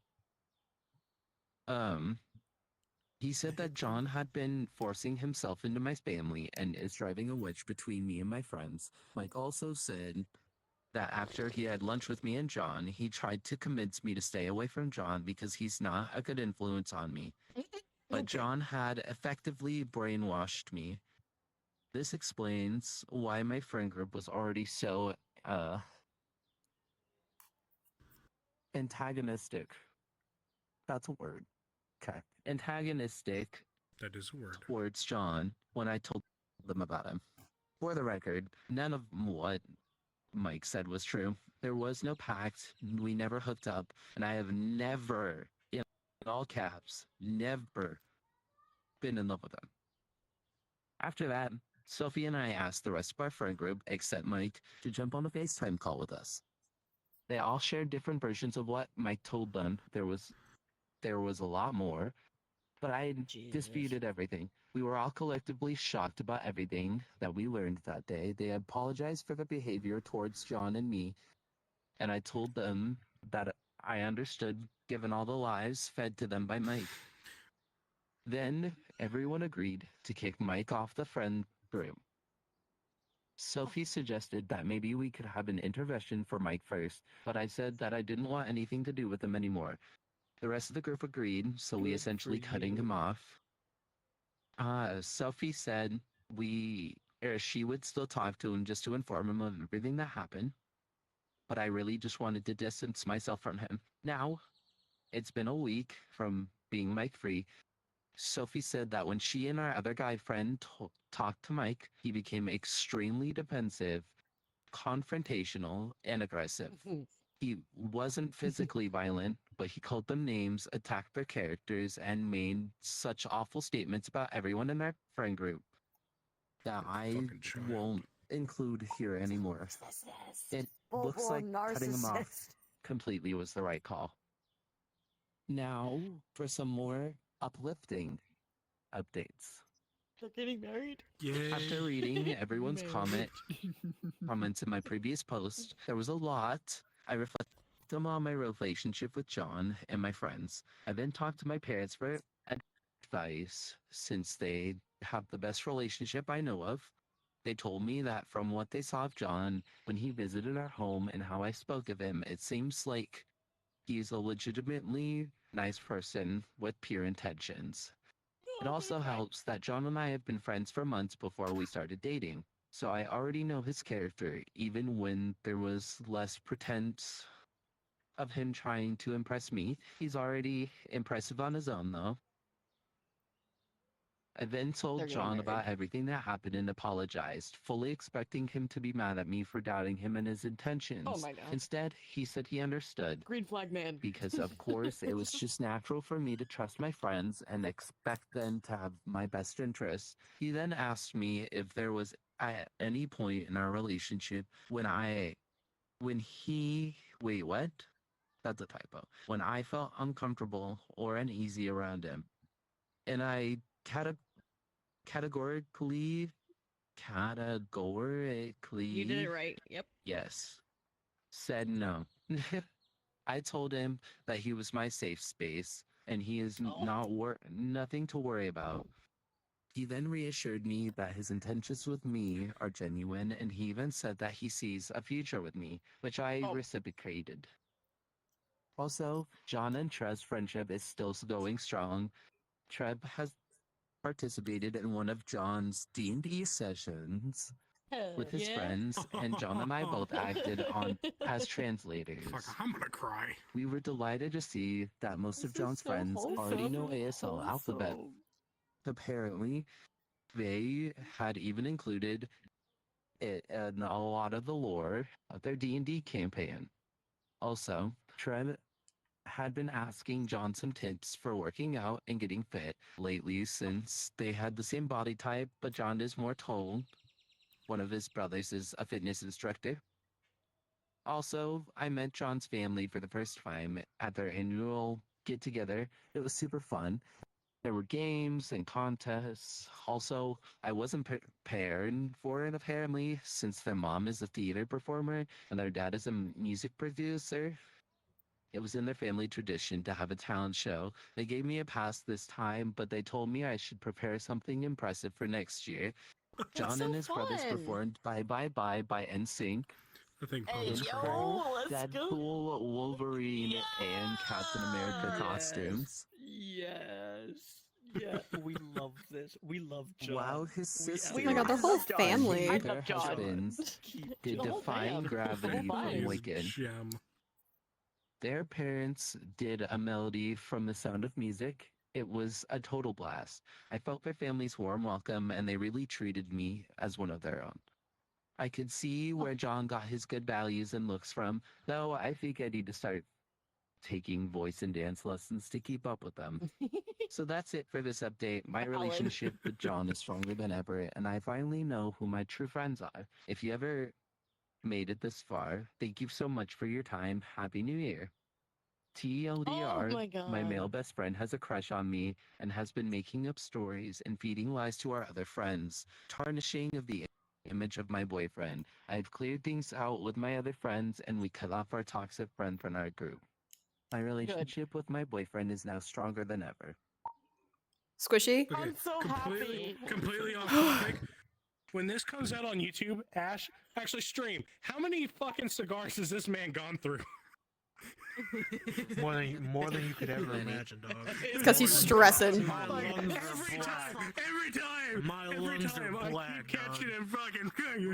He said that John had been forcing himself into my family and is driving a wedge between me and my friends. Mike also said that after he had lunch with me and John, he tried to convince me to stay away from John because he's not a good influence on me. But John had effectively brainwashed me. This explains why my friend group was already so antagonistic. That's a word. Okay. Antagonistic That is a word. towards John when I told them about him. For the record, none of what Mike said was true. There was no pact. We never hooked up. And I have never, in all caps, never been in love with him. After that, Sophie and I asked the rest of our friend group, except Mike, to jump on a FaceTime call with us. They all shared different versions of what Mike told them. There was a lot more, but I disputed everything. We were all collectively shocked about everything that we learned that day. They apologized for their behavior towards John and me, and I told them that I understood given all the lies fed to them by Mike. Then everyone agreed to kick Mike off the friend group. Sophie suggested that maybe we could have an intervention for Mike first, but I said that I didn't want anything to do with him anymore. The rest of the group agreed, so we Good essentially for cutting you. him off. Sophie said she would still talk to him just to inform him of everything that happened, but I really just wanted to distance myself from him. Now, it's been a week from being Mike free. Sophie said that when she and our other guy friend talked to Mike, he became extremely defensive, confrontational, and aggressive. He wasn't physically violent, but he called them names, attacked their characters, and made such awful statements about everyone in our friend group that I Fucking child. won't include here anymore. It looks like cutting him off completely was the right call. Now for some more uplifting updates. They're getting married? Yeah. After reading everyone's Man. comments in my previous post, there was a lot I reflected briefed them on my relationship with John and my friends. I then talked to my parents for advice since they have the best relationship I know of. They told me that from what they saw of John when he visited our home and how I spoke of him, it seems like he's a legitimately nice person with pure intentions. It also helps that John and I have been friends for months before we started dating. So I already know his character, even when there was less pretense of him trying to impress me. He's already impressive on his own, though. I then told They're getting John about married. everything that happened and apologized, fully expecting him to be mad at me for doubting him and his intentions. Oh my god. Instead, he said he understood. Green flag man. Because, of course, it was just natural for me to trust my friends and expect them to have my best interests. He then asked me if there was at any point in our relationship when he, wait, what? That's a typo. When I felt uncomfortable or uneasy around him. And I categorically, You did it right. Yep. yes, said no. I told him that he was my safe space and he is nothing to worry about. He then reassured me that his intentions with me are genuine, and he even said that he sees a future with me, which I reciprocated. Also, John and Trev's friendship is still going strong. Trev has participated in one of John's D&D sessions with his friends, and John and I both acted on as translators. Fuck, I'm gonna cry. We were delighted to see that most of This is John's so friends already know wholesome. ASL alphabet. Apparently, they had even included it in a lot of the lore of their D&D campaign. Also, Trev had been asking John some tips for working out and getting fit lately since they had the same body type, but John is more toned. One of his brothers is a fitness instructor. Also, I met John's family for the first time at their annual get-together. It was super fun. There were games and contests. Also, I wasn't prepared for it apparently, since their mom is a theater performer and their dad is a music producer. It was in their family tradition to have a talent show. They gave me a pass this time, but they told me I should prepare something impressive for next year. John so and his brothers fun. performed "BABYY" by NSYNC. I think Hey, Paul's in crying. yo, let's go. Deadpool, Wolverine, and Captain America Yes. costumes. Yes. Yeah, we love this. We love John. While his We sister, Oh my god, their whole John. family. I and their love John. husbands Keep did The whole Defying fam. Gravity Whole from fam. Wicked. Gem. Their parents did a melody from The Sound of Music. It was a total blast. I felt their family's warm welcome, and they really treated me as one of their own. I could see where John got his good values and looks from, though I think I need to start taking voice and dance lessons to keep up with them. So that's it for this update. My Valid. relationship with John is stronger than ever, and I finally know who my true friends are. If you ever made it this far, thank you so much for your time. Happy New Year. TLDR, Oh my my male god. best friend has a crush on me and has been making up stories and feeding lies to our other friends, tarnishing of the image of my boyfriend. I've cleared things out with my other friends and we cut off our toxic friend from our group. My relationship with my boyfriend is now stronger than ever. Squishy? I'm so happy. Completely off topic. When this comes out on YouTube, Ash, actually stream. How many fucking cigars has this man gone through? More than you could ever imagine, dog. It's 'cause he's stressing. My lungs are Every black. time, My every lungs time are I black, keep catching dog. and fucking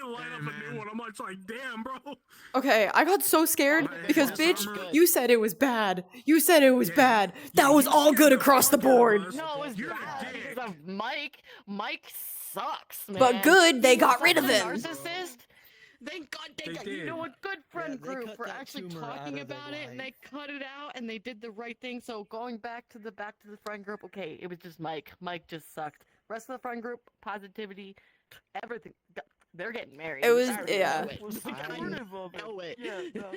light up a man. new one. I'm just like, damn, bro. Okay, I got so scared Hey, because, all bitch, summer- you said it was bad. You said it was Yeah, bad. yeah, That was you all scared good the across the fuck out of board. us. No, it was You're a bad dick. because of Mike. Mike sucks, man. But good, they He's got such rid of a him. narcissist. Thank God they They got, you know, did. a good friend they group cut for that actually tumor out talking of their about it, and they life. cut it out, and they did the right thing. So going back to the friend group, okay, it was just Mike. Mike just sucked. Rest of the friend group, positivity, everything. They're getting married. It was- I already yeah. know it. Was supportive of it. know it. Yeah, no,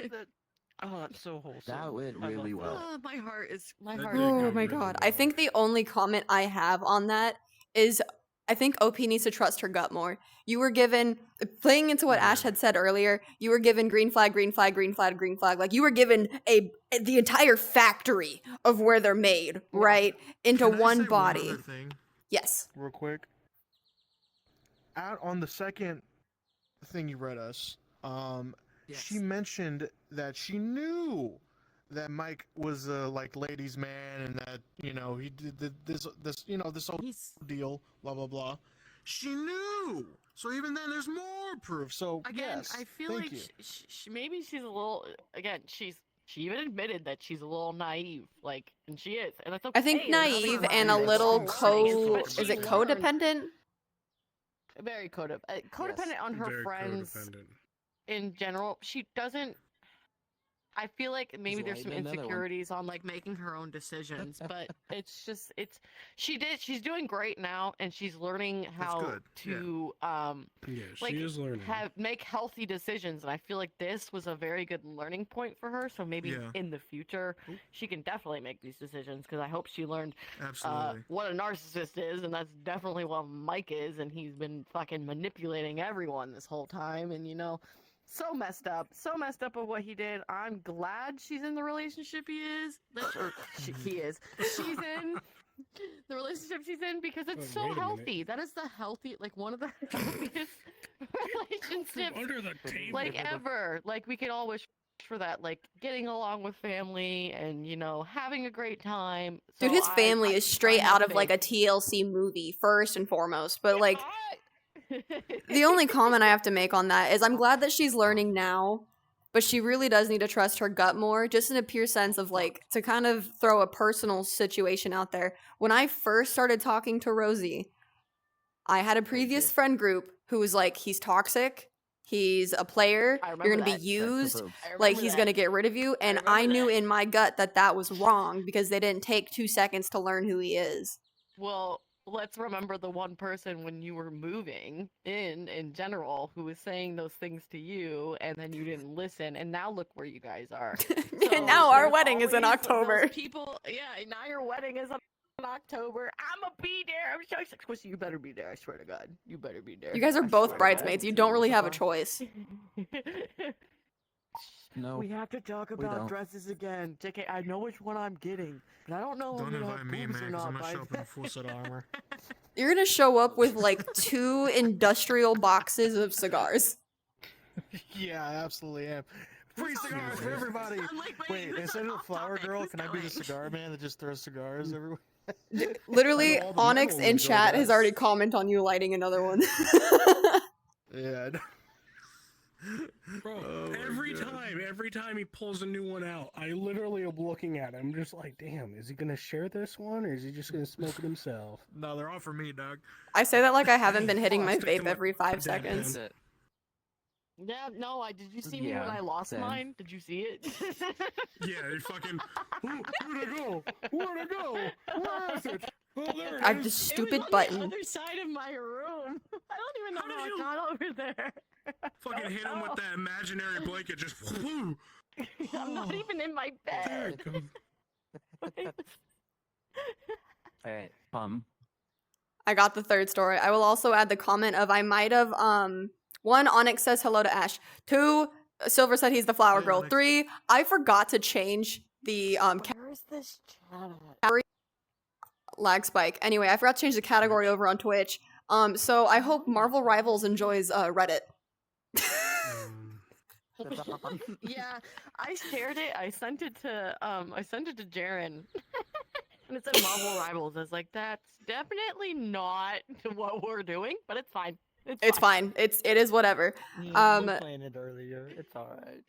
oh, that's so wholesome. That went I love really that. well. Oh, my heart is That my heart. did is Oh go my really god. well. I think the only comment I have on that is I think OP needs to trust her gut more. You were given, playing into what Ash had said earlier, you were given green flag, green flag, green flag, green flag. Like, you were given the entire factory of where they're made, right? Into Can I one say body. One other thing, Yes. real quick. Out on the second thing you read us, she mentioned that she knew that Mike was a like ladies' man and that he did this this whole deal, blah blah blah. She knew. So even then, there's more proof. So Again, yes, I feel thank like you. maybe she's a little. Again, she even admitted that she's a little naive, like, and she is, and that's okay. I think and that's naive fine. and a It's little still learning, but is she it learned- codependent? Very codependent on her Very friends codependent. in general. She doesn't. I feel like maybe there's some lighting another one. insecurities on like making her own decisions, but she's doing great now, and she's learning how good, yeah. to Yeah, like, she is learning. make healthy decisions, and I feel like this was a very good learning point for her. So maybe Yeah. in the future she can definitely make these decisions, because I hope she learned Absolutely. what a narcissist is, and that's definitely what Mike is, and he's been fucking manipulating everyone this whole time, and so messed up of what he did. I'm glad she's in the relationship he is. She's in the relationship she's in, because it's Oh, so wait a minute. healthy. That is the healthy, like, one of the healthiest relationships Under the table. like ever. Like, we can all wish for that, like getting along with family and having a great time. Dude, So his family is straight I have out of like a faith. TLC movie, first and foremost. But like, the the only comment I have to make on that is I'm glad that she's learning now, but she really does need to trust her gut more, just in a pure sense of like, to kind of throw a personal situation out there. When I first started talking to Rosie, I had a previous friend group who was like, he's toxic, he's a player, I you're remember gonna be that. used, like he's gonna get rid of you, and I knew in my gut that that was wrong because they didn't take 2 seconds to learn who he is. Well, let's remember the one person when you were moving in general who was saying those things to you, and then you didn't listen, and now look where you guys are. And now our there's wedding is in always October. those people, yeah, now your wedding is in October. I'ma be there. I'm so excited. Squishy, you better be there. I swear to God, you better be there. You guys are I both swear to God. bridesmaids. You don't really have a choice. No. We have to talk we about don't. dresses again. JK, I know which one I'm getting, but I don't know if Don't I'm gonna invite have me, boobs man, or because I'm not gonna by show up in a full set of armor. You're gonna show up with like 2 industrial boxes of cigars. Yeah, I absolutely am. Free cigars for everybody. I'm like, Wait, this instead is of the flower off-topic. girl, Who's can I be the going? cigar man that just throws cigars everywhere? Literally, I know all the Onyx metal in lingo chat has does. already commented on you lighting another one. Yeah. I know. Bro, Oh my every time he pulls a new one out, I literally am looking at it. I'm just like, damn, is he gonna share this one or is he just gonna smoke it himself? No, they're all for me, dog. I say that like I haven't been hitting I'll my stick to vape my every 5 dead seconds. That's it. Yeah, no, did you see me when Yeah, I lost same. mine? Did you see it? yeah, he fucking. Where'd it go? Where'd it go? Where is it? Oh, there it I is. the It stupid was on button. the other side of my room. I don't even know How did how I you- got over there. Fucking hit him with that imaginary blanket. Just. Whoo. I'm not even in my There bed. it goes. All right, I got the third story. I will also add the comment of I might have 1, Onyx says hello to Ash. 2, Silver said he's the flower Hey, girl. Onyx. 3, I forgot to change the Where is this chat? lag spike. Anyway, I forgot to change the category over on Twitch. So I hope Marvel Rivals enjoys Reddit. Yeah, I shared it. I sent it to Jaren. And it said Marvel Rivals. I was like, that's definitely not what we're doing, but it's fine. It's fine. It is whatever. We playing it earlier. It's alright.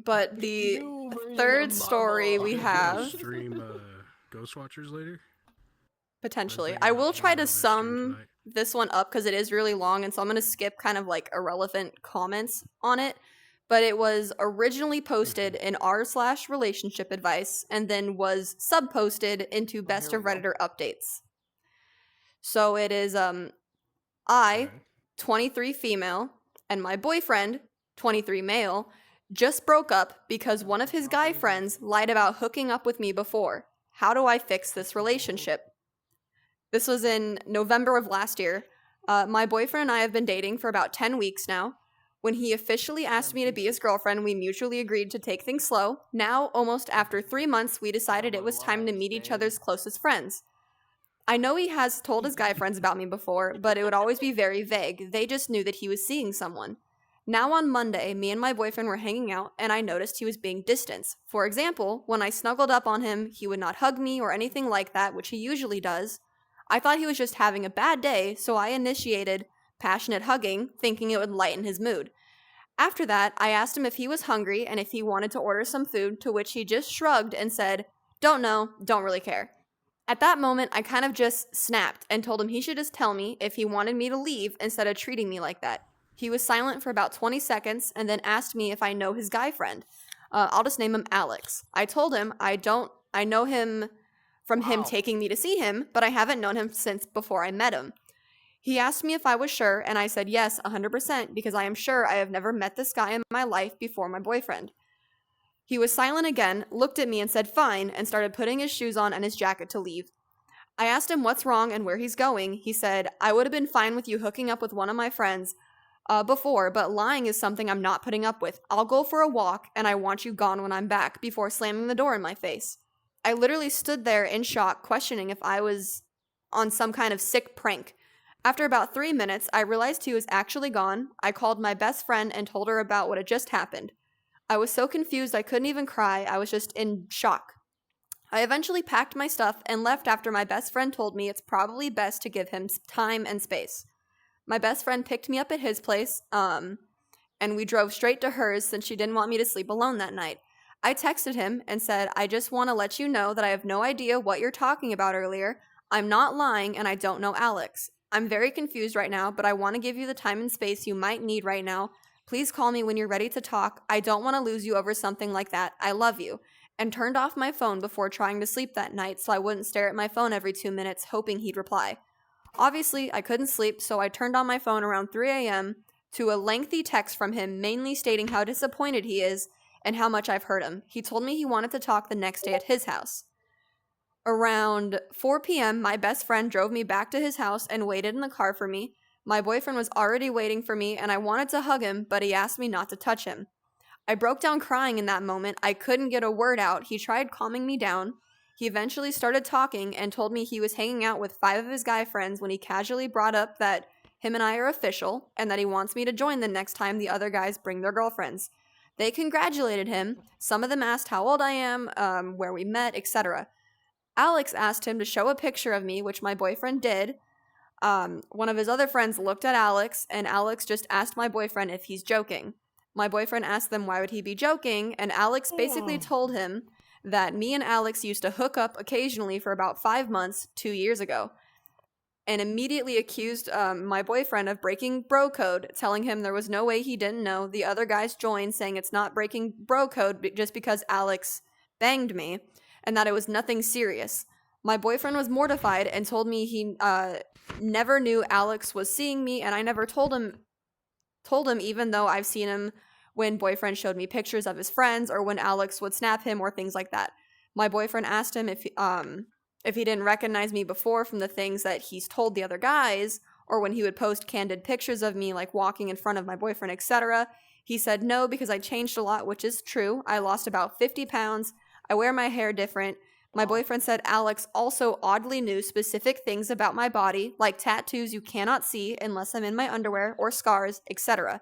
But the New version third of story we Marvel. have Stream Ghost Watchers later. potentially. Wednesday I night. will try to I'll stream sum tonight. this one up because it is really long, and so I'm gonna skip kind of like irrelevant comments on it. But it was originally posted in r/relationship advice and then was sub-posted into best here of we go. Redditor updates. So it is I, 23 female, and my boyfriend, 23 male, just broke up because one of his guy friends lied about hooking up with me before. How do I fix this relationship? This was in November of last year. My boyfriend and I have been dating for about 10 weeks now. When he officially asked me to be his girlfriend, we mutually agreed to take things slow. Now, almost after 3 months, we decided it was time to meet each other's closest friends. I know he has told his guy friends about me before, but it would always be very vague. They just knew that he was seeing someone. Now on Monday, me and my boyfriend were hanging out, and I noticed he was being distant. For example, when I snuggled up on him, he would not hug me or anything like that, which he usually does. I thought he was just having a bad day, so I initiated passionate hugging, thinking it would lighten his mood. After that, I asked him if he was hungry and if he wanted to order some food, to which he just shrugged and said, "Don't know, don't really care." At that moment, I kind of just snapped and told him he should just tell me if he wanted me to leave instead of treating me like that. He was silent for about 20 seconds and then asked me if I know his guy friend. I'll just name him Alex. I told him I know him from him taking me to see him, but I haven't known him since before I met him. He asked me if I was sure, and I said yes, 100%, because I am sure I have never met this guy in my life before my boyfriend. He was silent again, looked at me and said fine, and started putting his shoes on and his jacket to leave. I asked him what's wrong and where he's going. He said, "I would have been fine with you hooking up with one of my friends before, but lying is something I'm not putting up with. I'll go for a walk, and I want you gone when I'm back," before slamming the door in my face. I literally stood there in shock, questioning if I was on some kind of sick prank. After about 3 minutes, I realized he was actually gone. I called my best friend and told her about what had just happened. I was so confused I couldn't even cry. I was just in shock. I eventually packed my stuff and left after my best friend told me it's probably best to give him time and space. My best friend picked me up at his place, and we drove straight to hers since she didn't want me to sleep alone that night. I texted him and said, "I just want to let you know that I have no idea what you're talking about earlier. I'm not lying and I don't know Alex. I'm very confused right now, but I want to give you the time and space you might need right now. Please call me when you're ready to talk. I don't want to lose you over something like that. I love you." And turned off my phone before trying to sleep that night so I wouldn't stare at my phone every 2 minutes hoping he'd reply. Obviously, I couldn't sleep, so I turned on my phone around 3 a.m. to a lengthy text from him mainly stating how disappointed he is and how much I've hurt him. He told me he wanted to talk the next day at his house. Around 4 p.m., my best friend drove me back to his house and waited in the car for me. My boyfriend was already waiting for me, and I wanted to hug him, but he asked me not to touch him. I broke down crying in that moment. I couldn't get a word out. He tried calming me down. He eventually started talking and told me he was hanging out with 5 of his guy friends when he casually brought up that him and I are official and that he wants me to join the next time the other guys bring their girlfriends. They congratulated him. Some of them asked how old I am, where we met, etc. Alex asked him to show a picture of me, which my boyfriend did. One of his other friends looked at Alex, and Alex just asked my boyfriend if he's joking. My boyfriend asked them why would he be joking, and Alex basically told him that me and Alex used to hook up occasionally for about 5 months 2 years ago, and immediately accused my boyfriend of breaking bro code, telling him there was no way he didn't know. The other guys joined, saying it's not breaking bro code just because Alex banged me, and that it was nothing serious. My boyfriend was mortified and told me he never knew Alex was seeing me, and I never told him even though I've seen him when boyfriend showed me pictures of his friends or when Alex would snap him or things like that. My boyfriend asked him if he didn't recognize me before from the things that he's told the other guys, or when he would post candid pictures of me like walking in front of my boyfriend, etc. He said no, because I changed a lot, which is true. I lost about 50 pounds. I wear my hair different. My boyfriend said Alex also oddly knew specific things about my body, like tattoos you cannot see unless I'm in my underwear, or scars, etc.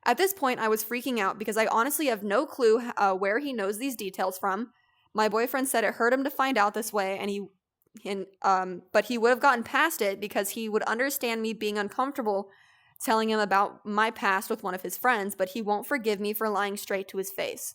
At this point, I was freaking out because I honestly have no clue where he knows these details from. My boyfriend said it hurt him to find out this way, but he would have gotten past it because he would understand me being uncomfortable telling him about my past with one of his friends, but he won't forgive me for lying straight to his face.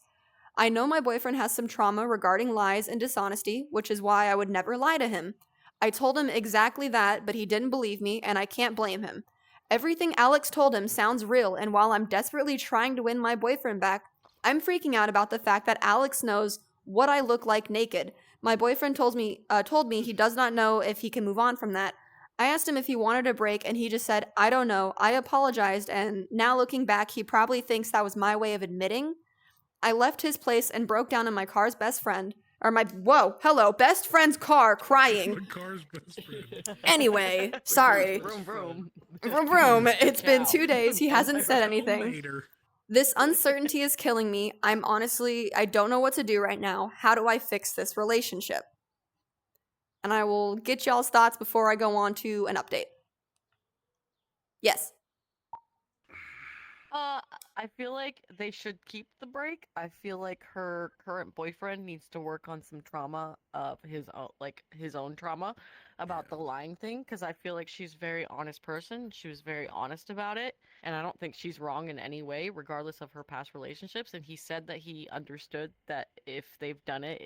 I know my boyfriend has some trauma regarding lies and dishonesty, which is why I would never lie to him. I told him exactly that, but he didn't believe me, and I can't blame him. Everything Alex told him sounds real, and while I'm desperately trying to win my boyfriend back, I'm freaking out about the fact that Alex knows what I look like naked. My boyfriend told me he does not know if he can move on from that. I asked him if he wanted a break, and he just said, "I don't know." I apologized, and now looking back, he probably thinks that was my way of admitting. I left his place and broke down on my car's best friend, or my hello, best friend's car crying. My car's best friend. Anyway, sorry. Vroom vroom. Vroom vroom. It's been Cow. 2 days. He hasn't said Tell anything. later. This uncertainty is killing me. I don't know what to do right now. How do I fix this relationship? And I will get y'all's thoughts before I go on to an update. Yes. I feel like they should keep the break. I feel like her current boyfriend needs to work on some trauma of his own, like his own trauma about the lying thing, because I feel like she's a very honest person. She was very honest about it, and I don't think she's wrong in any way, regardless of her past relationships. And he said that he understood that if they've done it,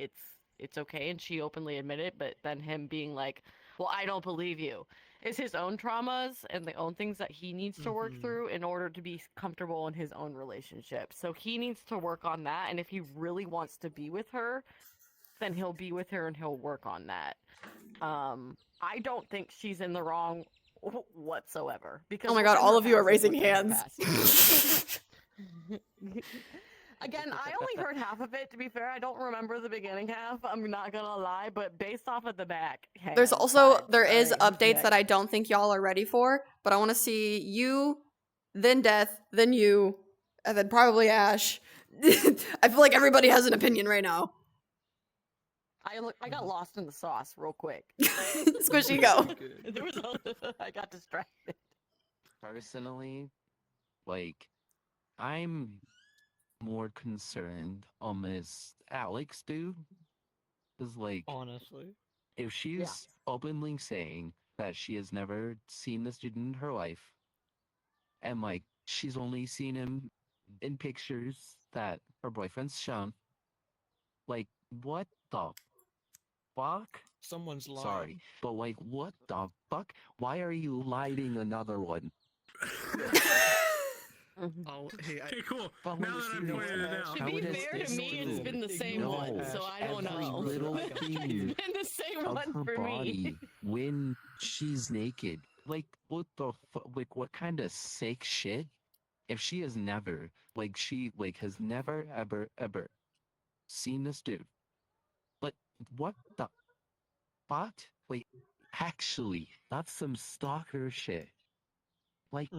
it's okay, and she openly admitted it. But then him being like, "Well, I don't believe you." Is his own traumas and the own things that he needs to work through in order to be comfortable in his own relationship. So he needs to work on that, and if he really wants to be with her, then he'll be with her and he'll work on that. I don't think she's in the wrong whatsoever. Because Oh my god, what's in all her of you are past is raising what's in her hands. past. Again, I only heard half of it, to be fair. I don't remember the beginning half, I'm not gonna lie, but based off of the back. There is Sorry, updates that I don't think y'all are ready for, but I want to see you, then Death, then you, and then probably Ash. I feel like everybody has an opinion right now. I got lost in the sauce real quick. Squishy, go. There was I got distracted. Personally, like, I'm more concerned on this Alex dude. Because, like, Honestly. if she's openly saying that she has never seen this dude in her life, and, like, she's only seen him in pictures that her boyfriend's shown, like, what the fuck? Someone's lying. Sorry, but, like, what the fuck? Why are you lighting another one? Oh, hey, Okay, cool. But Now when that I you see pointed it this- out. To How be does fair to this me, it's dude been the same know one, so I don't every know. little It's thing been the same of one her for me. body when she's naked? Like, what the like, what kind of sick shit? If she has never, like, she, like, has never, ever seen this dude. But what the fuck? Wait, actually, that's some stalker shit. Like,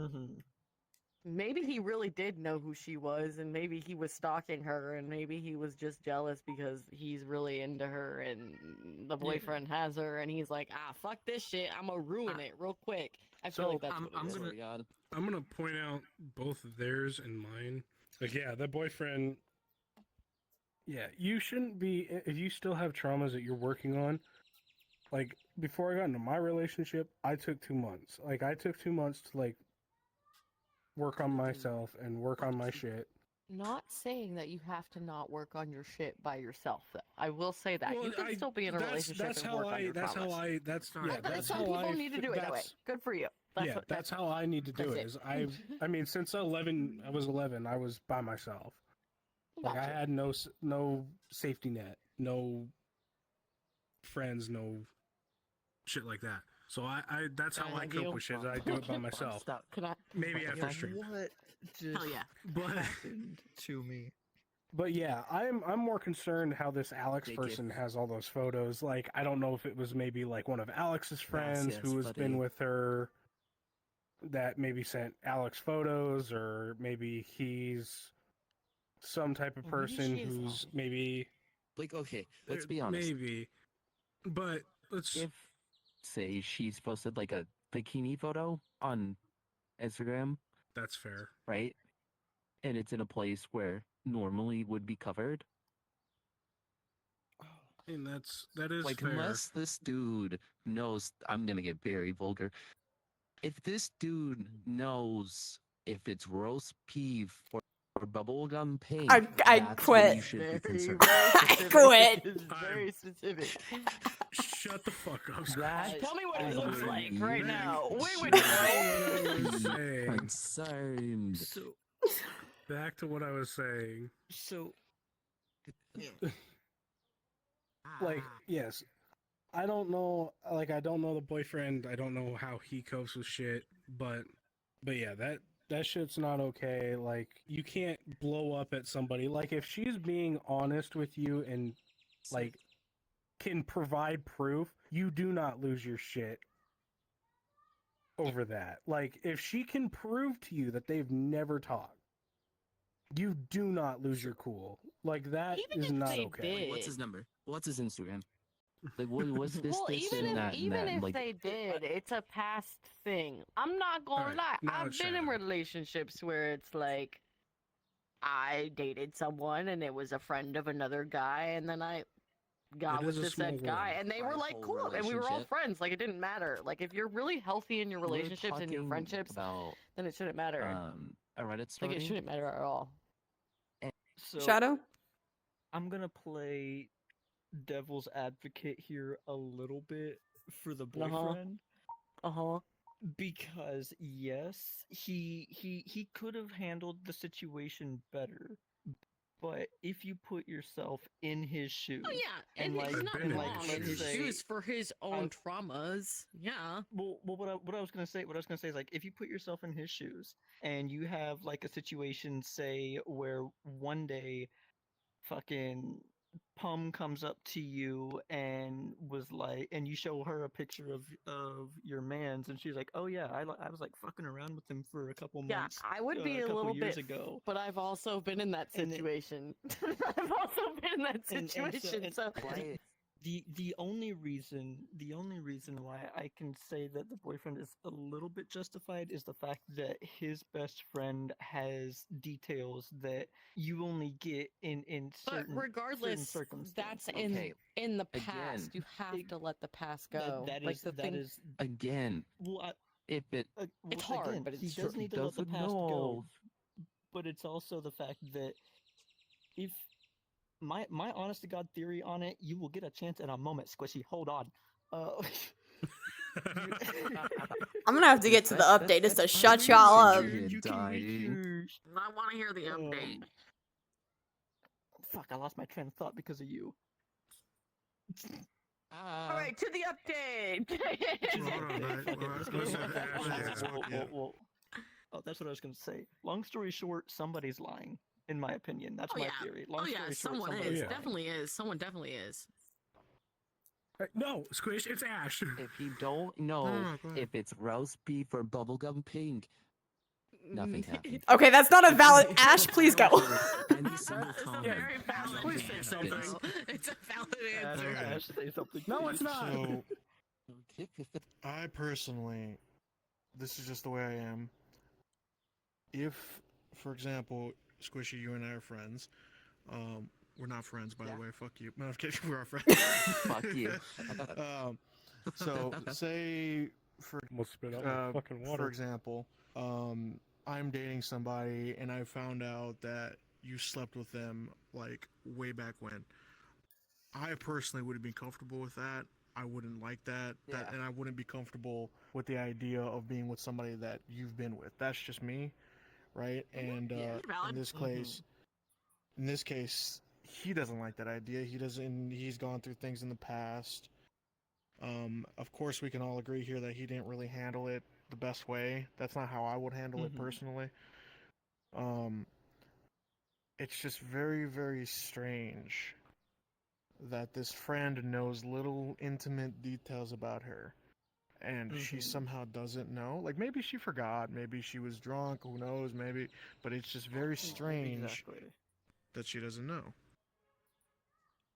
Maybe he really did know who she was, and maybe he was stalking her, and maybe he was just jealous because he's really into her, and the boyfriend has her, and he's like, fuck this shit, I'm gonna ruin it real quick. I feel So, like that's what I'm it is. gonna- God. I'm gonna point out both theirs and mine. Like, yeah, that boyfriend. Yeah, you shouldn't be if you still have traumas that you're working on. Like, before I got into my relationship, I took 2 months. Like, I took 2 months to, like, work on myself and work on my shit. Not saying that you have to not work on your shit by yourself, though. I will say that. You can still be in a relationship That's and how work on your that's how traumas. I. That's yeah. But That's some how people I. need to do it that way. that's- Good for you. That's how I need to do that's it. it. Is I mean, since I was 11, I was by myself. Like, I Gotcha. had no safety net, no friends, no shit like that. So that's how I cope with shit. I do it by myself. Stop. Can I? Maybe after stream. What just Hell yeah. But happened to me? But yeah, I'm more concerned how this Alex They person give- has all those photos. Like, I don't know if it was maybe like one of Alex's friends yes, who has been buddy. with her that maybe sent Alex photos, or maybe he's some type of Maybe person she is who's Alex. maybe Like, okay, let's be honest. Maybe, but let's If, say, she's posted, like, a bikini photo on Instagram, that's fair. right? And it's in a place where normally would be covered. And that is Like, fair. unless this dude knows, I'm gonna get very vulgar. If this dude knows if it's roast beef or bubblegum pink, I that's quit. when you should be Very, concerned. very I specific. quit. It's very specific. Shut the fuck up. Scott. That Tell me what it is looks like when right you now. We should would know. I was be saying. concerned. So Back to what I was saying. so Like, yes, I don't know. Like, I don't know the boyfriend. I don't know how he copes with shit. But yeah, that shit's not okay. Like, you can't blow up at somebody. Like, if she's being honest with you and, like, can provide proof, you do not lose your shit over that. Like, if she can prove to you that they've never talked, you do not lose your cool. Like, that Even is if not they okay. What's his did. number? What's his Instagram? Like, what's this, Well, this, even and if that, and even that? if Like, they did, it's a past thing. I'm not gonna Alright, lie. now I've it's been in Shannon. relationships where it's like I dated someone and it was a friend of another guy, and then I got It with is a this said small guy, world. and they Our were like whole cool, and we were all relationship. friends. Like it didn't matter. Like if you're really healthy in your we're relationships and your talking friendships, about then it shouldn't matter. a Reddit Like story. it shouldn't matter at all. So Shadow? I'm gonna play devil's advocate here a little bit for the boyfriend. Uh-huh. Because yes, he could have handled the situation better, but if you put yourself in his shoes, Oh yeah, and like, I've not been in wrong. his It's shoes. shoes for his own traumas. Yeah. well, what I was gonna say, is like, if you put yourself in his shoes, and you have like a situation, say, where one day, fucking Pum comes up to you and was like, and you show her a picture of your man's, and she's like, "Oh yeah, I was like fucking around with him for a couple Yeah, months, I would be a a couple little years bit, ago." but I've also been in that And it- situation. I've also been in that and so- situation. and So, Why- the only reason why I can say that the boyfriend is a little bit justified is the fact that his best friend has details that you only get in but certain regardless, circumstances. that's Okay, in the again, past. You have it- to let the past that- go. that Like is the that thing. is again, well, if it It's well, hard, again, but he it's does true. need to let the doesn't past go. know. But it's also the fact that if my honest to God theory on it, you will get a chance at a moment, Squishy. Hold on. I'm gonna have to get to the That's- update just to that's shut fine. y'all up. You dying. I want to hear the update. Fuck, I lost my train of thought because of you. All right, to the update. Hold on, let's have Ash answer. Yeah. Oh, that's what I was gonna say. Long story short, somebody's lying. In my opinion, that's Oh, my yeah. theory. Long Oh story yeah, short, someone somebody's is. Yeah. lying. Definitely is. Someone definitely is. No, Squish, it's Ash. If you don't know No, go ahead. if it's roast beef or bubblegum pink, nothing's happened. Okay, that's not a valid. Ash, please go. And you several That's a times. very valid Please say answer. something. It's a valid Ash, answer. Ash, say something. No, please. it's not. So, I personally, this is just the way I am. If, for example, Squishy, you and I are friends. We're not friends, by the way. Fuck you. No, I'm kidding. We're our friends. Fuck you. So, say Almost spit out my fucking for water. example, I'm dating somebody and I found out that you slept with them like way back when. I personally wouldn't be comfortable with that. I wouldn't like that. Yeah. And I wouldn't be comfortable with the idea of being with somebody that you've been with. That's just me, right? And Yeah, valid. in this case, he doesn't like that idea. He doesn't. He's gone through things in the past. Of course, we can all agree here that he didn't really handle it the best way. That's not how I would handle it personally. It's just very, very strange that this friend knows little intimate details about her, and she somehow doesn't know. Like, maybe she forgot, maybe she was drunk, who knows, maybe, but it's just very strange Exactly. that she doesn't know.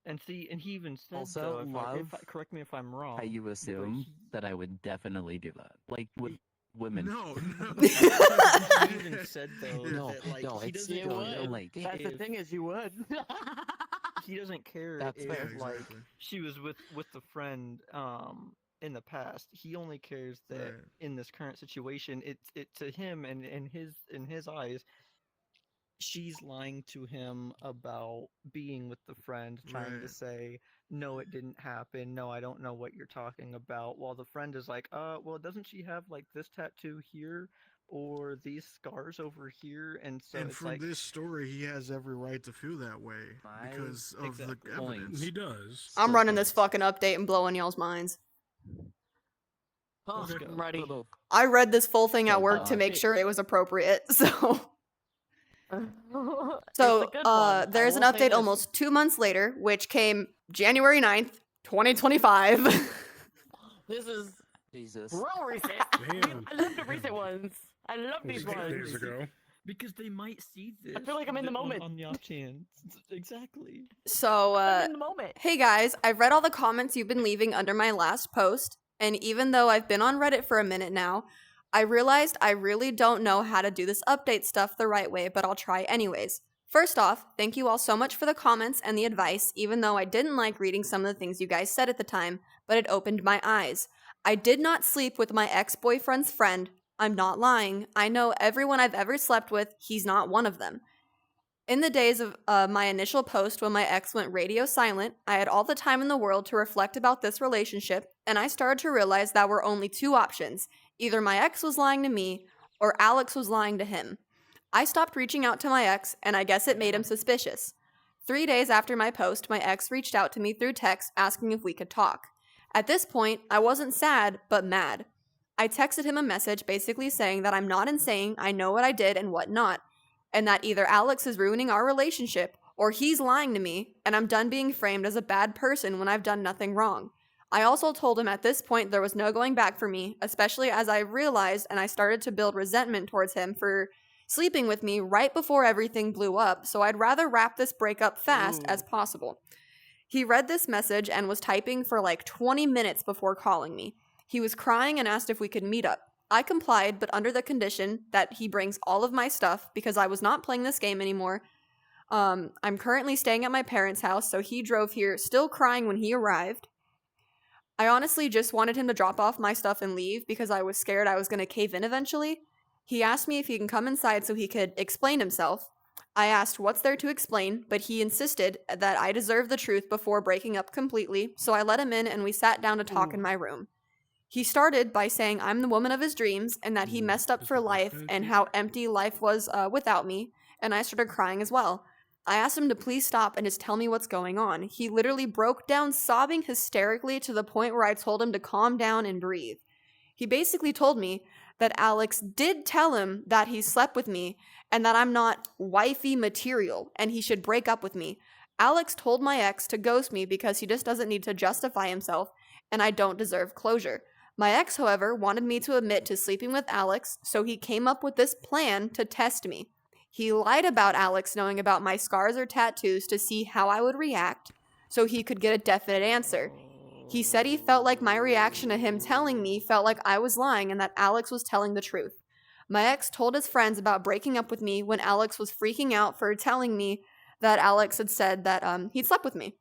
And see, and he even said, Also, though, if I, love correct me if I'm wrong. How you but assume he- that I would definitely do that. Like with women. No, he even said though No, that like no, he it's doesn't no, care. like That's the if- thing is you would. He doesn't care That's if fair. Yeah, like exactly. she was with the friend in the past. He only cares that Right. in this current situation, it to him and in his eyes, she's lying to him about being with the friend, trying to Right. say, no, it didn't happen. No, I don't know what you're talking about. While the friend is like, well, doesn't she have like this tattoo here or these scars over here? And so And it's from like, this story, he has every right to feel that way My because of the exact point. evidence. He does. I'm running this fucking update and blowing y'all's minds. Oh, Let's go. I'm ready. I read this full thing at So, work to make update. sure it was appropriate. So, It's so a good one. I there's an will say update this. almost 2 months later, which came January 9th, 2025. This is Jesus. real recent. Damn. I love the recent ones. I love It was these a couple days ones. ago. Because they might see this. feel like I'm in the moment. On the off chance. Exactly. So, I'm in the moment. hey guys, I've read all the comments you've been leaving under my last post, and even though I've been on Reddit for a minute now, I realized I really don't know how to do this update stuff the right way, but I'll try anyways. First off, thank you all so much for the comments and the advice, even though I didn't like reading some of the things you guys said at the time, but it opened my eyes. I did not sleep with my ex-boyfriend's friend. I'm not lying. I know everyone I've ever slept with, he's not one of them. In the days of my initial post when my ex went radio silent, I had all the time in the world to reflect about this relationship, and I started to realize that were only two options. Either my ex was lying to me, or Alex was lying to him. I stopped reaching out to my ex, and I guess it made him suspicious. 3 days after my post, my ex reached out to me through text asking if we could talk. At this point, I wasn't sad, but mad. I texted him a message basically saying that I'm not insane, I know what I did and what not, and that either Alex is ruining our relationship or he's lying to me, and I'm done being framed as a bad person when I've done nothing wrong. I also told him at this point there was no going back for me, especially as I realized and I started to build resentment towards him for sleeping with me right before everything blew up, so I'd rather wrap this breakup fast as possible. He read this message and was typing for like 20 minutes before calling me. He was crying and asked if we could meet up. I complied, but under the condition that he brings all of my stuff because I was not playing this game anymore. I'm currently staying at my parents' house, so he drove here still crying when he arrived. I honestly just wanted him to drop off my stuff and leave because I was scared I was going to cave in eventually. He asked me if he can come inside so he could explain himself. I asked what's there to explain, but he insisted that I deserve the truth before breaking up completely, so I let him in and we sat down to talk in my room. He started by saying I'm the woman of his dreams and that he messed up for life and how empty life was without me, and I started crying as well. I asked him to please stop and just tell me what's going on. He literally broke down sobbing hysterically to the point where I told him to calm down and breathe. He basically told me that Alex did tell him that he slept with me and that I'm not wifey material and he should break up with me. Alex told my ex to ghost me because he just doesn't need to justify himself and I don't deserve closure. My ex, however, wanted me to admit to sleeping with Alex, so he came up with this plan to test me. He lied about Alex knowing about my scars or tattoos to see how I would react, so he could get a definite answer. He said he felt like my reaction to him telling me felt like I was lying and that Alex was telling the truth. My ex told his friends about breaking up with me when Alex was freaking out for telling me that Alex had said that he'd slept with me.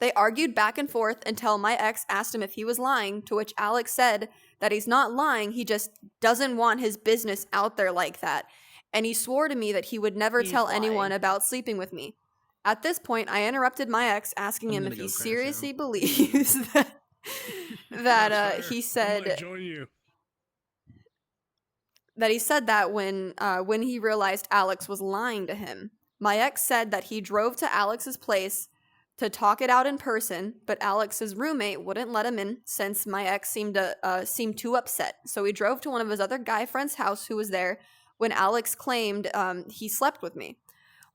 They argued back and forth until my ex asked him if he was lying, to which Alex said that he's not lying, he just doesn't want his business out there like that. And he swore to me that he would never tell anyone about sleeping with me. At this point, I interrupted my ex, asking him if he seriously believes that he said join you. that he said that when he realized Alex was lying to him. My ex said that he drove to Alex's place to talk it out in person, but Alex's roommate wouldn't let him in since my ex seemed too upset. So he drove to one of his other guy friends' house who was there when Alex claimed he slept with me.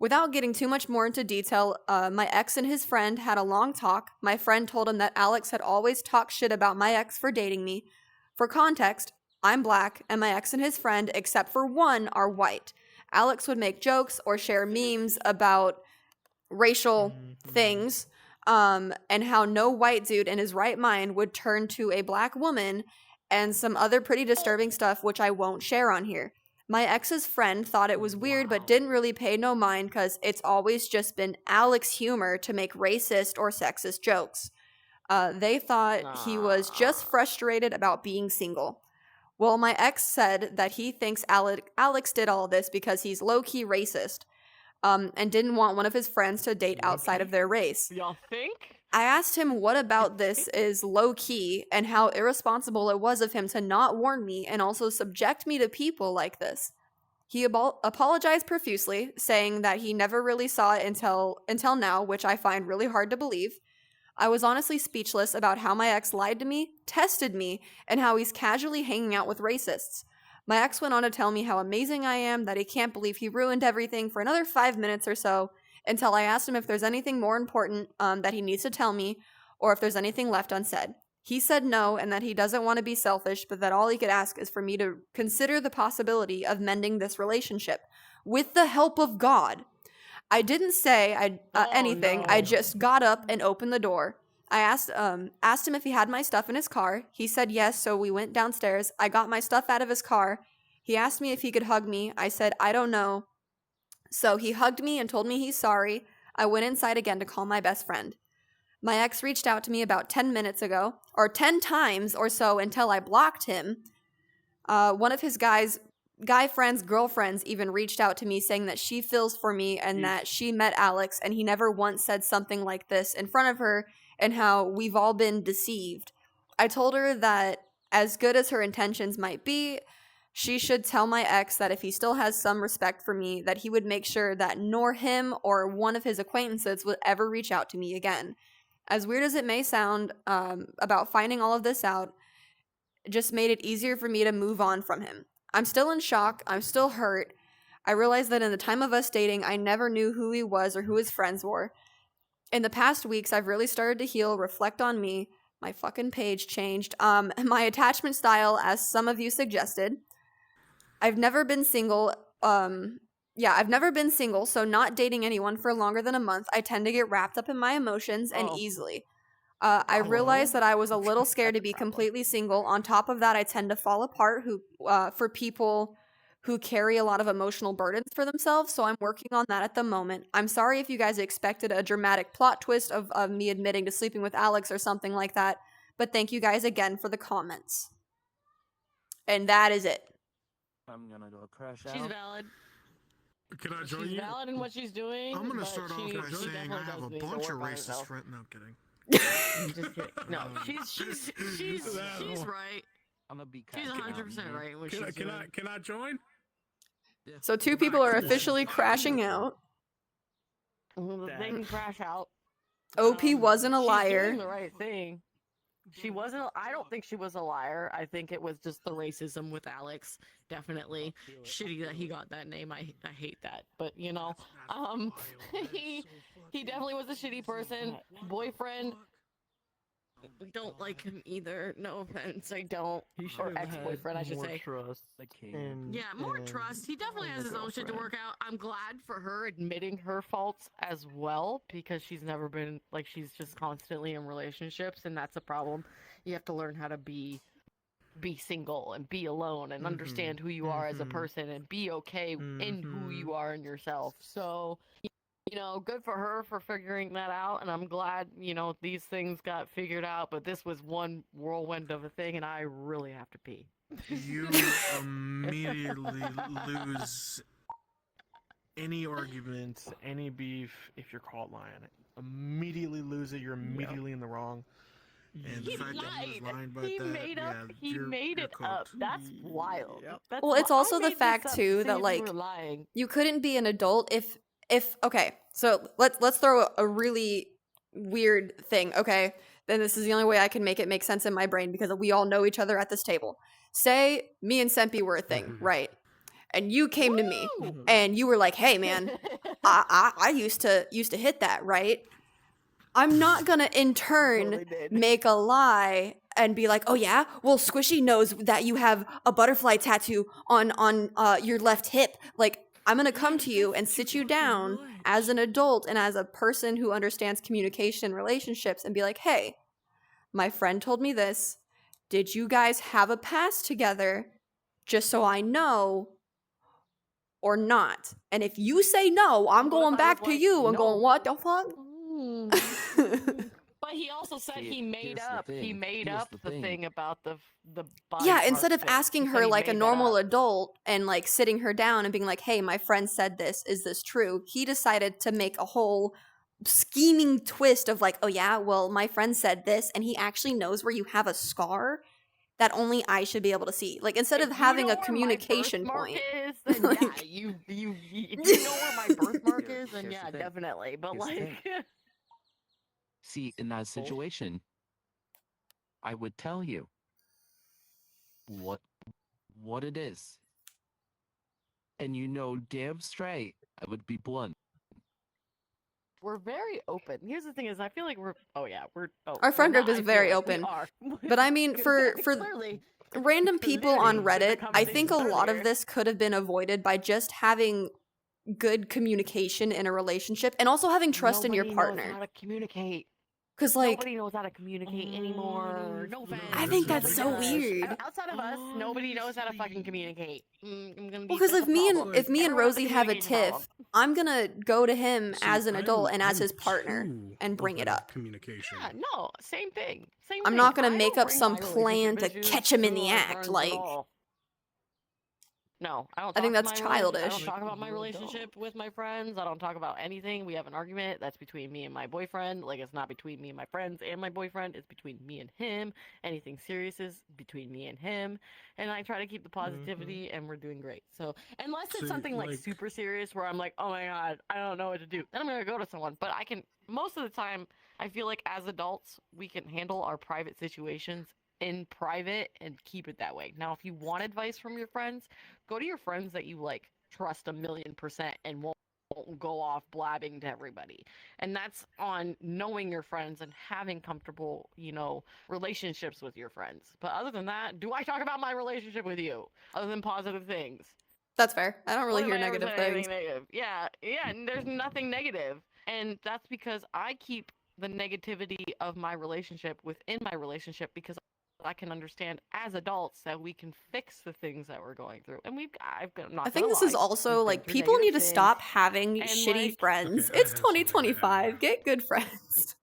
Without getting too much more into detail, my ex and his friend had a long talk. My friend told him that Alex had always talked shit about my ex for dating me. For context, I'm black, and my ex and his friend, except for one, are white. Alex would make jokes or share memes about racial things, and how no white dude in his right mind would turn to a black woman, and some other pretty disturbing stuff which I won't share on here. My ex's friend thought it was weird but didn't really pay no mind because it's always just been Alex humor to make racist or sexist jokes. They thought he was just frustrated about being single. Well, my ex said that he thinks Alex did all this because he's low-key racist, and didn't want one of his friends to date outside of their race. Y'all think? I asked him what about this is low-key and how irresponsible it was of him to not warn me and also subject me to people like this. He apologized profusely, saying that he never really saw it until now, which I find really hard to believe. I was honestly speechless about how my ex lied to me, tested me, and how he's casually hanging out with racists. My ex went on to tell me how amazing I am, that he can't believe he ruined everything for another 5 minutes or so, until I asked him if there's anything more important that he needs to tell me, or if there's anything left unsaid. He said no, and that he doesn't want to be selfish, but that all he could ask is for me to consider the possibility of mending this relationship with the help of God. I didn't say anything. I just got up and opened the door. I asked him if he had my stuff in his car. He said yes, so we went downstairs. I got my stuff out of his car. He asked me if he could hug me. I said, I don't know. So he hugged me and told me he's sorry. I went inside again to call my best friend. My ex reached out to me about 10 minutes ago, or 10 times or so until I blocked him. One of his guy friends, girlfriends even reached out to me saying that she feels for me and that she met Alex and he never once said something like this in front of her and how we've all been deceived. I told her that as good as her intentions might be, she should tell my ex that if he still has some respect for me, that he would make sure that nor him or one of his acquaintances would ever reach out to me again. As weird as it may sound, about finding all of this out, it just made it easier for me to move on from him. I'm still in shock. I'm still hurt. I realized that in the time of us dating, I never knew who he was or who his friends were. In the past weeks, I've really started to heal, reflect on me. My fucking page changed. My attachment style, as some of you suggested. I've never been single. I've never been single, so not dating anyone for longer than a month. I tend to get wrapped up in my emotions and easily. I realized that I was a little scared to be completely single. On top of that, I tend to fall apart for people who carry a lot of emotional burdens for themselves, so I'm working on that at the moment. I'm sorry if you guys expected a dramatic plot twist of me admitting to sleeping with Alex or something like that, but thank you guys again for the comments. And that is it. I'm gonna go crash She's out. valid. Can I join She's you? valid in what she's doing. I'm gonna but start off she by saying definitely I have does a need to bunch of work on racist herself. friends. No, I'm kidding. I'm just kidding. No, she's right. I'm gonna be She's 100% right in what she's doing. Can I join? Yeah. So 2 people are officially crashing out. They can crash out. OP wasn't a She's liar. doing the right thing. She wasn't. I don't think she was a liar. I think it was just the racism with Alex. Definitely shitty that he got that name. I hate that. But you know, he definitely was a shitty person. Boyfriend. Don't like him either. No offense, I don't. He should Or have ex-boyfriend, I had should more say. trust. The king. And More trust. He definitely and has the his own shit to girlfriend. work out. I'm glad for her admitting her faults as well, because she's never been like, she's just constantly in relationships, and that's a problem. You have to learn how to be single and be alone and understand who you are as a person and be okay in who you are in yourself. So, you know, good for her for figuring that out, and I'm glad, you know, these things got figured out, but this was one whirlwind of a thing, and I really have to pee. You immediately lose any argument, any beef if you're caught lying. Immediately lose it. You're immediately in the wrong. And He the fact that he was lied. lying about He that, made up. yeah, He made you're it up. cooked. That's wild. Yep. That's Well, it's also I the made this fact, up too, to that, say like, we were lying. You couldn't be an adult if okay. So let's throw a really weird thing, okay? Then this is the only way I can make it make sense in my brain because we all know each other at this table. Say me and Sempi were a thing, right? And you came to me Woo! and you were like, "Hey man, I used to hit that, right?" I'm not gonna in turn Totally did. make a lie and be like, "Oh yeah, well Squishy knows that you have a butterfly tattoo on your left hip." Like, I'm gonna come to you and sit you down as an adult and as a person who understands communication and relationships and be like, "Hey, my friend told me this. Did you guys have a past together? Just so I know." Or not. And if you say no, I'm What if going I back was to like, you and no? going, "What the fuck?" But he also said See, he made here's the up. He thing. made Here's up the the thing. thing about the body Yeah, part instead of thing. asking He her said he like a made that normal up. adult and like sitting her down and being like, "Hey, my friend said this. Is this true?" He decided to make a whole scheming twist of like, "Oh yeah, well, my friend said this and he actually knows where you have a scar that only I should be able to see." Like, instead of If you having know a where my communication birthmark point. is, then yeah, Like- if you know where my birthmark Here- is, then here's the yeah, thing. definitely. But Here's the like, thing. See, in that situation, I would tell you what it is. And you know damn straight I would be blunt. we're very open. Here's the thing: is I feel like we're. Oh yeah, we're. Oh, Our friend well, group not is I feel very like, we open. are. But I mean, for Clearly, random people clearly, on the Reddit, I think a conversations lot of earlier. this could have been avoided by just having good communication in a relationship and also having trust in your Nobody knows partner. how to communicate. Because, like, Nobody knows how to communicate anymore. No offense. I This think is that's so Nobody does. weird. Outside of us, nobody knows how to fucking Honestly. communicate. I'm gonna be. Well, because that's if a me and problem. if me and Everyone has a Rosie have a communication tiff, problem. I'm gonna go to him See, as an adult and as I'm his partner too and bring it open up. communication. Yeah, no, same thing. Same I'm thing. not gonna I make don't up bring some my plan relationship to issues catch him in to the our act. friends Like, at all. No, I don't. I think talk that's to my I don't childish. talk about my You're relationship with my friends. I don't talk about anything. We have an argument that's between me and my boyfriend. Like it's not between me and my friends and my boyfriend. It's between me and him. Anything serious is between me and him. And I try to keep the positivity, and we're doing great. So unless it's See, something like like- super serious where I'm like, oh my god, I don't know what to do, then I'm gonna go to someone. But I can most of the time. I feel like as adults, we can handle our private situations in private and keep it that way. Now, if you want advice from your friends, go to your friends that you like trust 1,000,000% and won't go off blabbing to everybody. And that's on knowing your friends and having comfortable, relationships with your friends. But other than that, do I talk about my relationship with you other than positive things? That's fair. I don't really When hear have I ever negative said anything things. negative? Yeah, and there's nothing negative. And that's because I keep the negativity of my relationship within my relationship because I can understand as adults that we can fix the things that we're going through. And I've got not I think this is also like people need to stop having and, shitty like- friends. Okay, I It's have something to add 2025. here. Get good friends.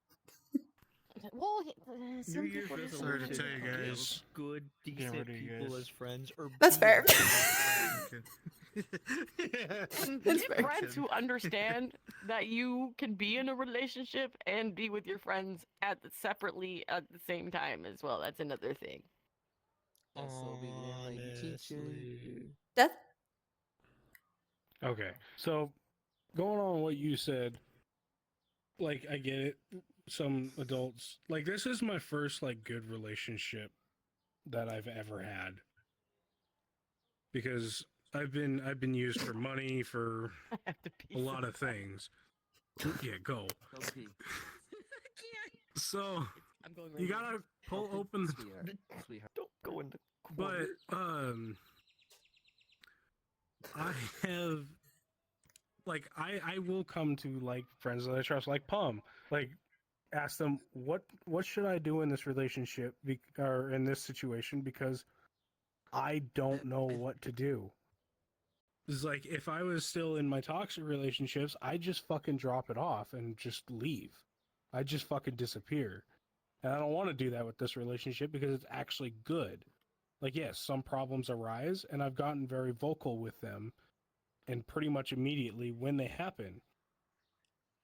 Well, New some Year's people just Sorry to resolution. tell you have guys. Good, Get decent rid of you people guys. as friends. Or That's be fair. good friends. That's get fair. friends who understand that you can be in a relationship and be with your friends separately at the same time as well. That's another thing. That's so big, man. Like, teacher. Honestly. Death. Okay, so going on what you said, like I get it. Some adults like this is my first like good relationship that I've ever had because I've been used for money for I have to pee a lot so of bad. things. Yeah, go. Okay. So I'm going you right now. gotta pull open the Sweetheart. Don't go in the but corner. I have like I will come to like friends that I trust like Pum like ask them what should I do in this relationship or in this situation because I don't know what to do. It's like if I was still in my toxic relationships, I just fucking drop it off and just leave. I just fucking disappear. And I don't want to do that with this relationship because it's actually good. Like, yes, some problems arise, and I've gotten very vocal with them, and pretty much immediately when they happen.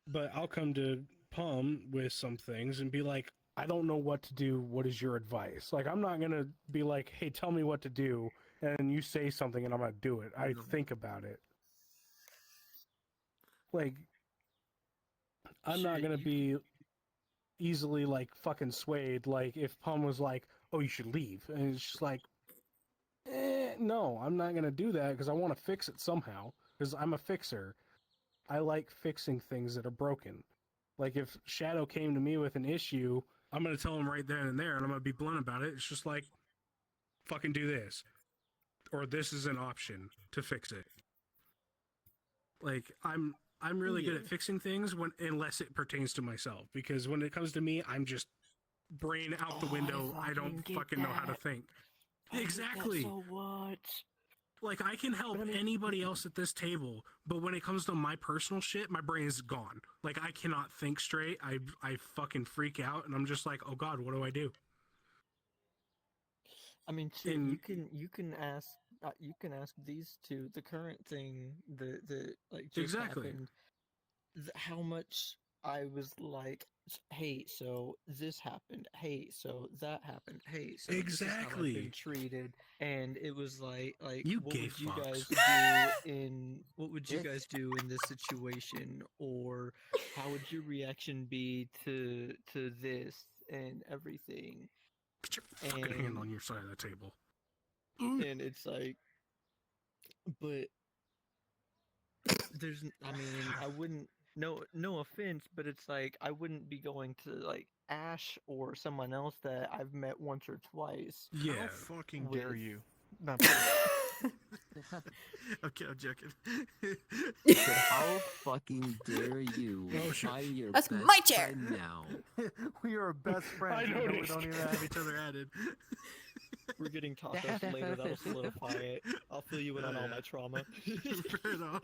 But I'll come to Pum with some things and be like, I don't know what to do. What is your advice? Like, I'm not going to be like, hey, tell me what to do, and you say something and I'm going to do it. I think about it. Like, I'm not Shit, going to be easily, like, fucking swayed. Like, if Pum was like, oh, you should leave. And it's just like, no, I'm not going to do that because I want to fix it somehow. Because I'm a fixer. I like fixing things that are broken. Like, if Shadow came to me with an issue, I'm going to tell him right then and there, and I'm going to be blunt about it. It's just like, fucking do this. Or this is an option to fix it. Like, I'm really good at fixing things unless it pertains to myself. Because when it comes to me, I'm just brain out the window. I don't fucking know how to think. Exactly. So what? Like, I can help anybody else at this table, but when it comes to my personal shit, my brain is gone. Like, I cannot think straight. I fucking freak out, and I'm just like, oh god, what do I do? I mean, shit, In- you can ask these two the current thing the like just Exactly. happened. How much I was like, hey, so this happened. Hey, so that happened. Hey, so this is how I've Exactly. been treated, and it was like You what gay would you guys fucks. do in this situation, or how would your reaction be to this and everything? Put your fucking hand And- on your side of the table. And it's like, but I no offense, but it's like I wouldn't be going to like Ash or someone else that I've met once or twice. Yeah. How fucking dare with- you? No, Okay, I'm joking. But how fucking dare you Oh, shit. buy your That's best my chair. friend now? we are best friends. I even though we noticed. don't even have each other added. We're getting tacos later. That'll solidify it. I'll fill you in on all my trauma. Fair enough.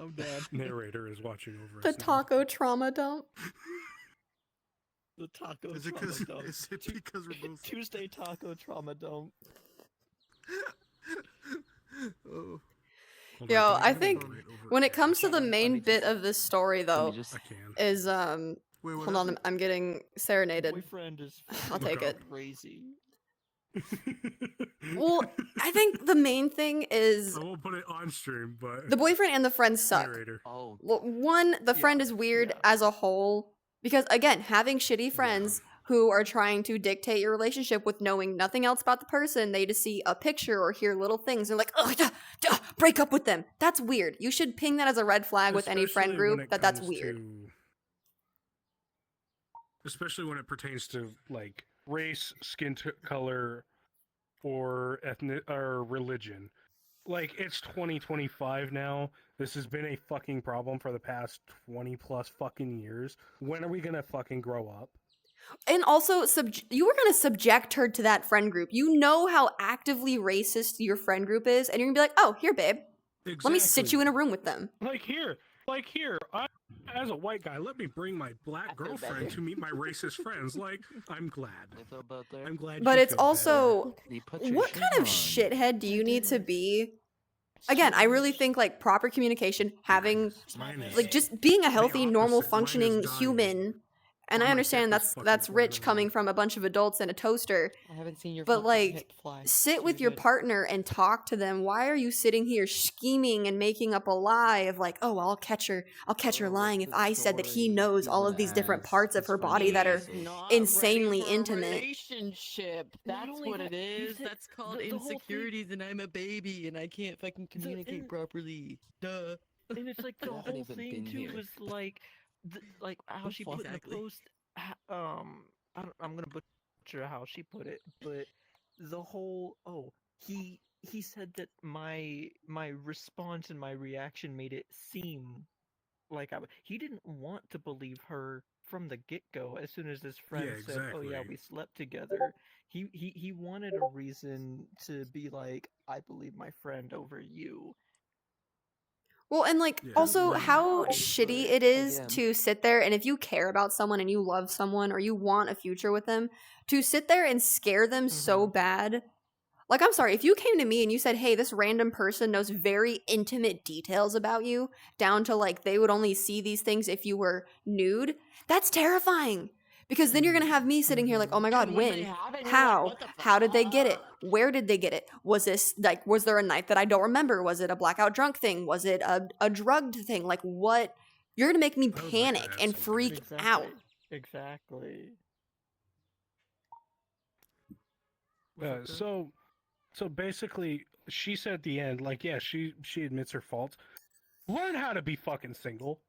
I'm down. Narrator is watching over The us. now. taco trauma dump. The taco Is it trauma because dump. is it because we're both? Tuesday taco trauma dump. Oh, Hold Yo, on, I can think narrate over When it comes to Hold the on, let main me bit just- of this story, Let though, me just I can. is wait, what hold on, happened? I'm getting serenaded. Boyfriend is I'll take it. crazy. Well, I think the main thing is I won't put it on stream, but the boyfriend and the friend suck. narrator. Oh, Well, one, the friend is weird yeah. as a whole because again, having shitty friends who are trying to dictate your relationship with knowing nothing else about the person, they just see a picture or hear little things. They're like, oh, break up with them. That's weird. You should ping that as a red flag with any friend Especially when group it that's comes weird. Especially when it pertains to like race, color, or ethnic or religion. Like it's 2025 now. This has been a fucking problem for the past 20 plus fucking years. When are we gonna fucking grow up? And also, you were going to subject her to that friend group. You know how actively racist your friend group is, and you're going to be like, oh, here, babe. Let me sit you in a room with them. Like here, as a white guy, let me bring my black girlfriend to meet my racist friends. Like, I'm glad. I feel about that. I'm glad. But you it's feel better. also, You put your what shit kind of on. shithead do you need to be? Again, I really think like proper communication, having Mine is- like just being a healthy, normal, opposite. Mine is functioning dying. human. And Or I my understand tip is that's fucking that's flying rich around. coming from a bunch of adults and a toaster. I haven't seen your But fucking like, hip fly. sit with You're your good. partner and talk to them. Why are you sitting here scheming and making up a lie of like, oh, I'll catch her lying if I said that he knows all of these different parts of her body that are He's not insanely ready for a intimate. relationship. Not That's only what that, it you is. said That's called the whole thing- insecurities, and I'm a baby, and I can't fucking communicate and- properly. Duh. And it's like the I haven't whole even thing been too here. was like, like how she put in the Exactly. post. I'm gonna butcher how she put it, but the whole he said that my response and my reaction made it seem like he didn't want to believe her from the get go. As soon as his friend said, "Oh yeah, exactly. we slept together," he wanted a reason to be like, "I believe my friend over you." Well, and like Yeah. also how But shitty it is again- to sit there and if you care about someone and you love someone or you want a future with them, to sit there and scare them so bad. Like, I'm sorry, if you came to me and you said, hey, this random person knows very intimate details about you, down to like they would only see these things if you were nude, that's terrifying. Because then you're going to have me sitting here like, oh my God, And when they when? have it, you're like, How? what the How did they get it? fuck? Where did they get it? Was this like, was there a night that I don't remember? Was it a blackout drunk thing? Was it a drugged thing? Like, what? You're going to make me I would like to panic add and something. freak out. Exactly. So basically, she said at the end, like, yeah, she admits her faults. Learn how to be fucking single.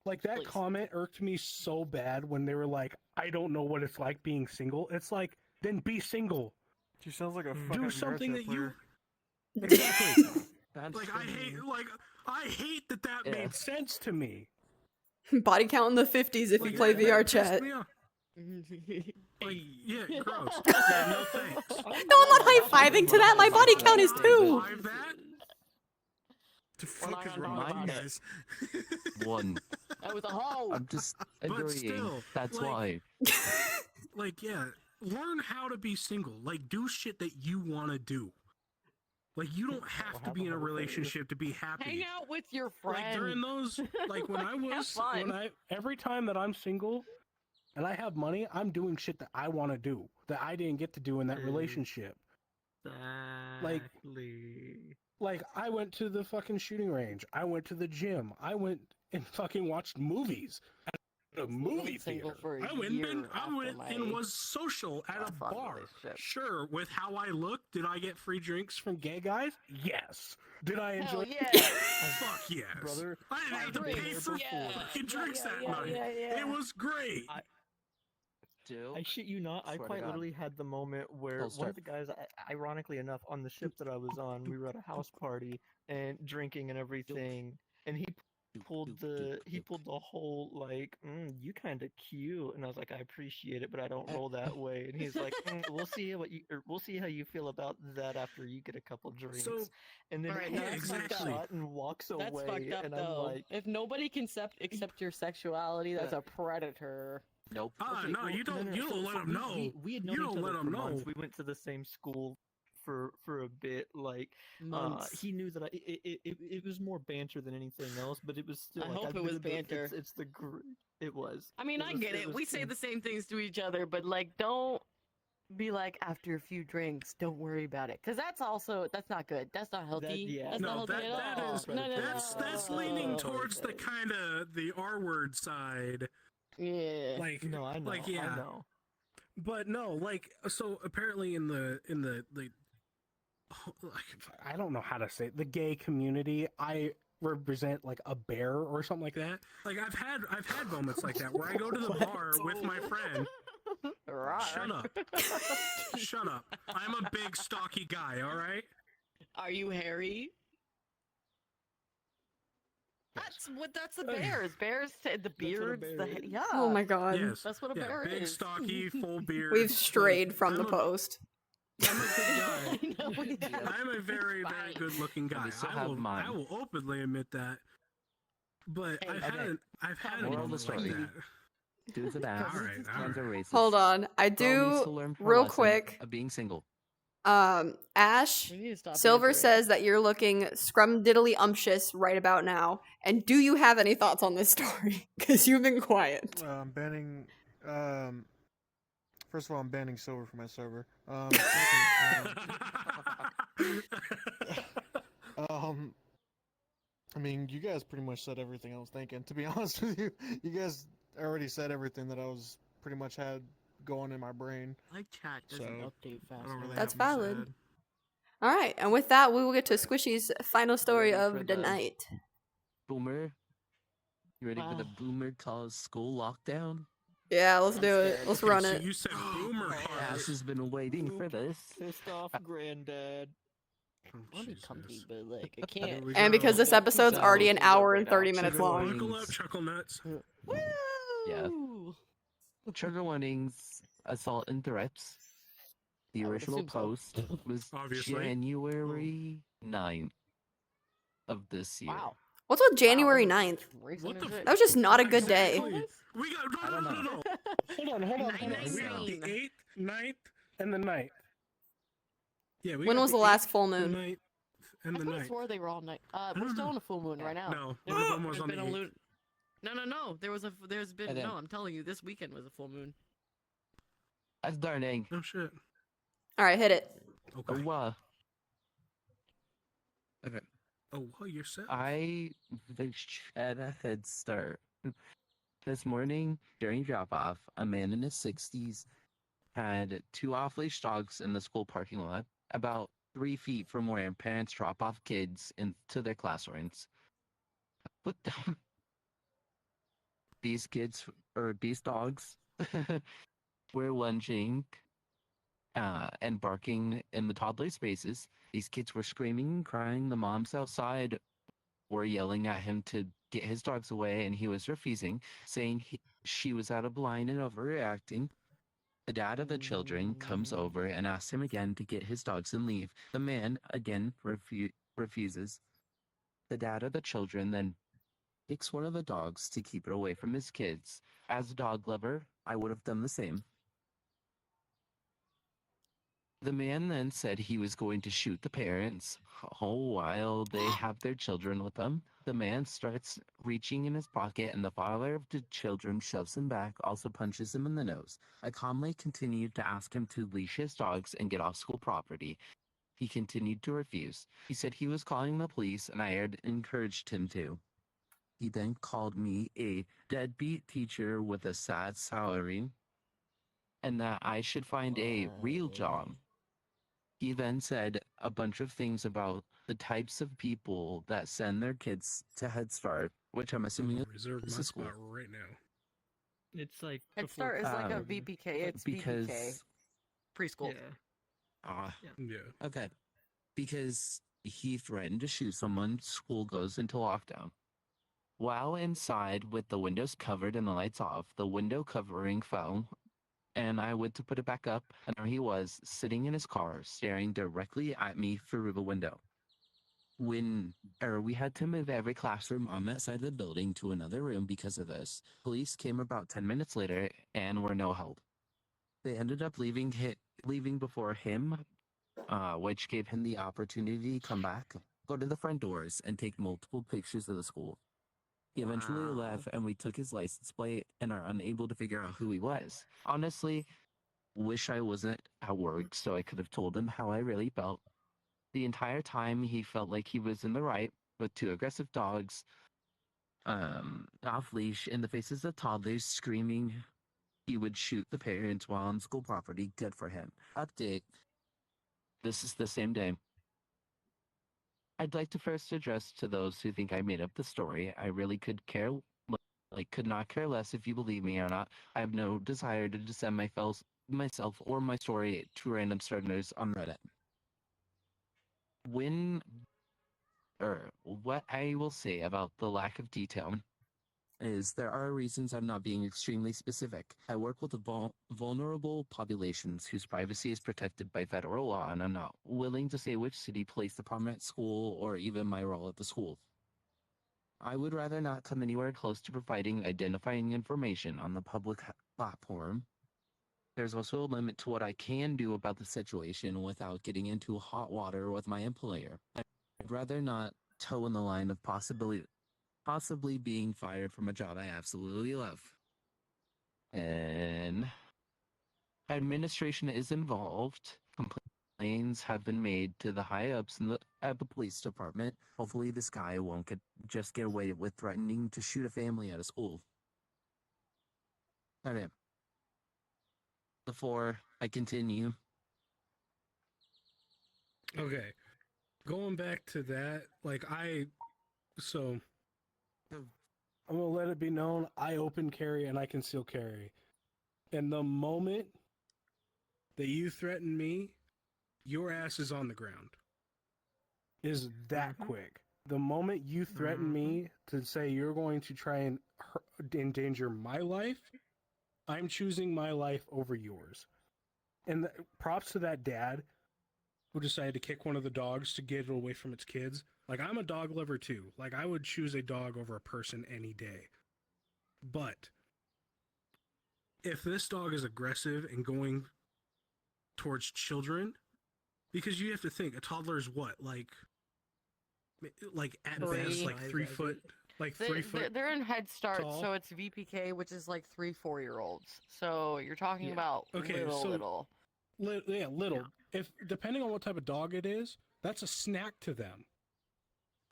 Like, that Please. comment irked me so bad when they were like, I don't know what it's like being single. It's like, then be single. She sounds like a Do fucking something Naruto that you- player. Exactly. That's Like, I hate that Yeah. made sense to me. Body count in the 50s if you Like, play that VR pissed chat. me off. Like, yeah, gross. Yeah, no thanks. No, I'm not high-fiving to that. My body count is 2. High-five that? The We're fuck not is gonna wrong talk with you about it. guys? one. That was a hoe. I'm just agreeing. still, That's like- why. Like, yeah, learn how to be single. Like, do shit that you want to do. Like, you don't have to be in a relationship to be happy. Hang out with your Like, friends. during those, like, when I Have was, fun. every time that I'm single and I have money, I'm doing shit that I want to do, that I didn't get to do in that Mm. relationship. Exactly. Like, I went to the fucking shooting range. I went to the gym. I went and fucking watched movies. a movie single theater. for a I went year and after my was social at a last long bar. relationship. Sure, with how I look, did I get free drinks from gay guys? Yes. Did I enjoy? Hell yeah. Fuck yes, Brother, I didn't have to I've been pay there for before. fucking drinks that yeah, night. yeah. It was great. Dude, I shit you not, I Swear to quite God. literally had the moment where Full one start. of the guys, ironically enough, on the ship that I was on, we were at a house party and drinking and everything, and he pulled the whole like, you kind of cute, and I was like, I appreciate it, but I don't roll that way, and he's like, we'll see how you feel about that after you get a couple drinks, So, and then Alright, he no, takes that's a fucked up. exactly. shot and walks That's away, fucked up and I'm though. like, If nobody can accept your sexuality, that's a predator. Nope. okay, No, well, you don't. You so- don't let so them know. we had known You each don't other let for them months. know. We went to the same school for a bit. Like, Months. he knew that it was more banter than anything else, but it was still. I like, hope I've it was been to the- banter. It's the it was. I mean, It I was- get it. was We say ten- the same things to each other, but like, don't be like after a few drinks, don't worry about it, because that's not good. That's not healthy. yeah, That's not No, healthy that at that all. is No, that's no. leaning Oh, towards the okay. kind of the R word side. Yeah. Like No, I know. like yeah. I know. But no, like so apparently in the like I don't know how to say it, the gay community, I represent like a bear or something like that. Like I've had moments like that where I go to the bar with my friend. Shut up. Shut up. I'm a big stocky guy, all right? Are you hairy? That's the bears. Bears, the what a beards, bear the is. yeah. Oh my god. Yes. That's what a Yeah, bear big is. stocky, full beard. We've like, strayed from the I'm a- post. I'm a good guy. I know we have. I'm a very, very Fine. good looking guy. we still I have will, mine. I will openly admit that. But Hey, I've had a Moral of the moment like story. that. Dudes are ass. All right, all Hands are right. racist. Hold on. I Girl needs do to learn her real lesson quick. of being single. Ash We need to stop Silver bantering. says that you're looking scrumdiddly umptious right about now. And do you have any thoughts on this story? Because you've been quiet. I'm banning. First of all, I'm banning Silver from my server. I mean, you guys pretty much said everything I was thinking. To be honest with you, you guys already said everything that I was pretty much had going in my brain. Like chat doesn't So, update fast. I don't really That's have much to valid. add. All right. And with that, we will get to Squishy's final story ready of for the the- night. Boomer. You ready for the Wow. boomer calls school lockdown? Yeah, let's I'm do it. scared. Let's Okay, run so it. you said boomer Oh, cars. Ash has been waiting for this. Pissed off granddad. Oh, I'll be Jesus. comfy, but like I Here can't. we And go. because this Yeah, episode's so already an let's hour right and now. 30 minutes Trigger long. Buckle up, warnings. chuckle nuts. Woo! Yeah. Trigger warnings, assault and threats. The I would original assume so. post was Obviously. January 9th of this year. Wow. What's with January Wow, 9th? recent What the as f- shit. That was just not a good day. Exactly. We got I don't know. Hold on. We got the 9/19. 8th, 9th, and the 9th. Yeah, we When got was the 8th, last full the moon? 9th, and I the could have 9th. swore they were all night. don't We're still know. on a full moon right now. No, There one of them was there's on been the a 8th. No. There's been And then- no. I'm telling you, this weekend was a full moon. That's darning. Oh, shit. All right, hit it. Okay. Oh, okay. Oh, well, yourself. I had a head start. This morning, during drop-off, a man in his 60s had two off-leash dogs in the school parking lot, about 3 feet from where parents drop off kids into their classrooms. Put down these kids, or these dogs, were lunging and barking in the toddler spaces. These kids were screaming and crying. The moms outside were yelling at him to get his dogs away, and he was refusing, saying she was out of line and overreacting. The dad of the children comes over and asks him again to get his dogs and leave. The man again refuses. The dad of the children then picks one of the dogs to keep it away from his kids. As a dog lover, I would have done the same. The man then said he was going to shoot the parents. All while they have their children with them, the man starts reaching in his pocket, and the father of the children shoves him back, also punches him in the nose. I calmly continued to ask him to leash his dogs and get off school property. He continued to refuse. He said he was calling the police, and I had encouraged him to. He then called me a deadbeat teacher with a sad salary and that I should find a real job. He then said a bunch of things about the types of people that send their kids to Head Start, which I'm I'm assuming gonna reserve is my a school. spot right now. It's like Head before Start is like a kindergarten. VPK. It's BPK Because preschool. Yeah. ah, Yeah. okay, because he threatened to shoot someone. School goes into lockdown. While inside with the windows covered and the lights off, the window covering fell, and I went to put it back up, and there he was, sitting in his car, staring directly at me through the window. We had to move every classroom on that side of the building to another room because of this. Police came about 10 minutes later and were no help. They ended up leaving before him, which gave him the opportunity to come back, go to the front doors, and take multiple pictures of the school. He eventually left, and we took his license plate and are unable to figure out who he was. Honestly, wish I wasn't at work so I could have told him how I really felt. The entire time, he felt like he was in the right, with two aggressive dogs, off leash, in the faces of toddlers, screaming he would shoot the parents while on school property. Good for him. Update. This is the same day. I'd like to first address to those who think I made up the story. I really could not care less if you believe me or not. I have no desire to send myself or my story to random strangers on Reddit. What I will say about the lack of detail is there are reasons I'm not being extremely specific. I work with vulnerable populations whose privacy is protected by federal law, and I'm not willing to say which city, place, department, school, or even my role at the school. I would rather not come anywhere close to providing identifying information on the public platform. There's also a limit to what I can do about the situation without getting into hot water with my employer. I'd rather not toe in the line of possibly being fired from a job I absolutely love. And administration is involved. Complaints have been made to the high-ups at the police department. Hopefully this guy won't just get away with threatening to shoot a family at a school. Okay. Before I continue. Okay. Going back to that, I'm gonna let it be known I open carry and I conceal carry. And the moment that you threaten me, your ass is on the ground. Is that quick. The moment you threaten me to say you're going to try and endanger my life, I'm choosing my life over yours. And props to that dad who decided to kick one of the dogs to get it away from its kids. Like, I'm a dog lover too. Like, I would choose a dog over a person any day. But if this dog is aggressive and going towards children, because you have to think, a toddler is what? Like at best, like 3 foot, like 3 foot. They're in Head Start, tall. so it's VPK, which is like 3-4-year-olds. So you're talking about little. Little. If depending on what type of dog it is, that's a snack to them.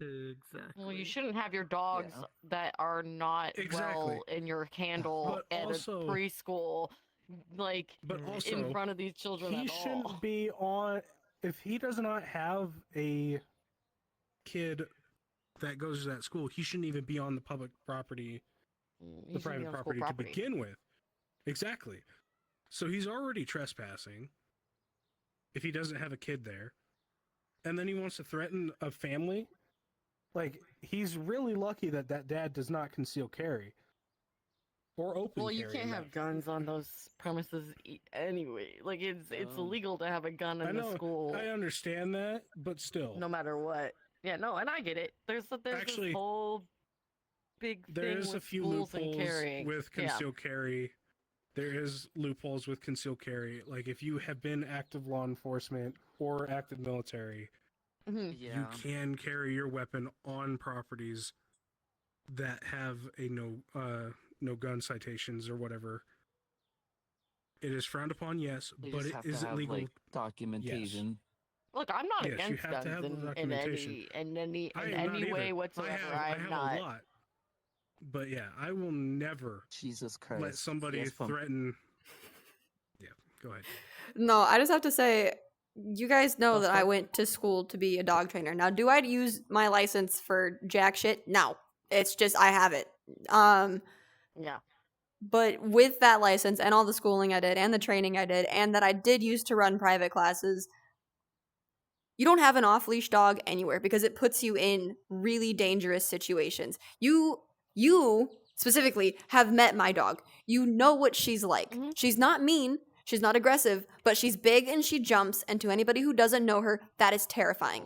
Exactly. Well, you shouldn't have your dogs that are not well in your handle But at also- a preschool, like But also, in front of these children he at all. shouldn't be on. If he does not have a kid that goes to that school, he shouldn't even be on the public property, He the should be private on school property to property. begin with. Exactly. So he's already trespassing if he doesn't have a kid there. And then he wants to threaten a family. Like, he's really lucky that dad does not conceal carry. Or open Well, carry. you can't in have that. guns on those premises anyway. Like, it's illegal to have a gun I in know, the school, I understand that, but still. no matter what. Yeah, no, and I get it. There's Actually, this whole big There thing is a with few schools and loopholes carrying. with concealed carry. There is loopholes with concealed carry. Like, if you have been active law enforcement or active military, Mhm. Yeah. you can carry your weapon on properties that have a no gun citations or whatever. It is frowned upon, yes, They but just have is to it have, legal? like, documentation. Look, I'm not Yes, you against have to guns have the in documentation. any I am any not way either. whatsoever. I I'm have not. a lot. But yeah, I will never Jesus Christ. let somebody Yes, Pump. threaten. Yeah, go ahead. No, I just have to say, you guys know I'll that I start- went to school to be a dog trainer. Now, do I use my license for jack shit? No. It's just I have it. Yeah. But with that license and all the schooling I did and the training I did and that I did use to run private classes, you don't have an off-leash dog anywhere because it puts you in really dangerous situations. You specifically have met my dog. You know what she's like. Mhm. She's not mean, she's not aggressive, but she's big and she jumps, and to anybody who doesn't know her, that is terrifying.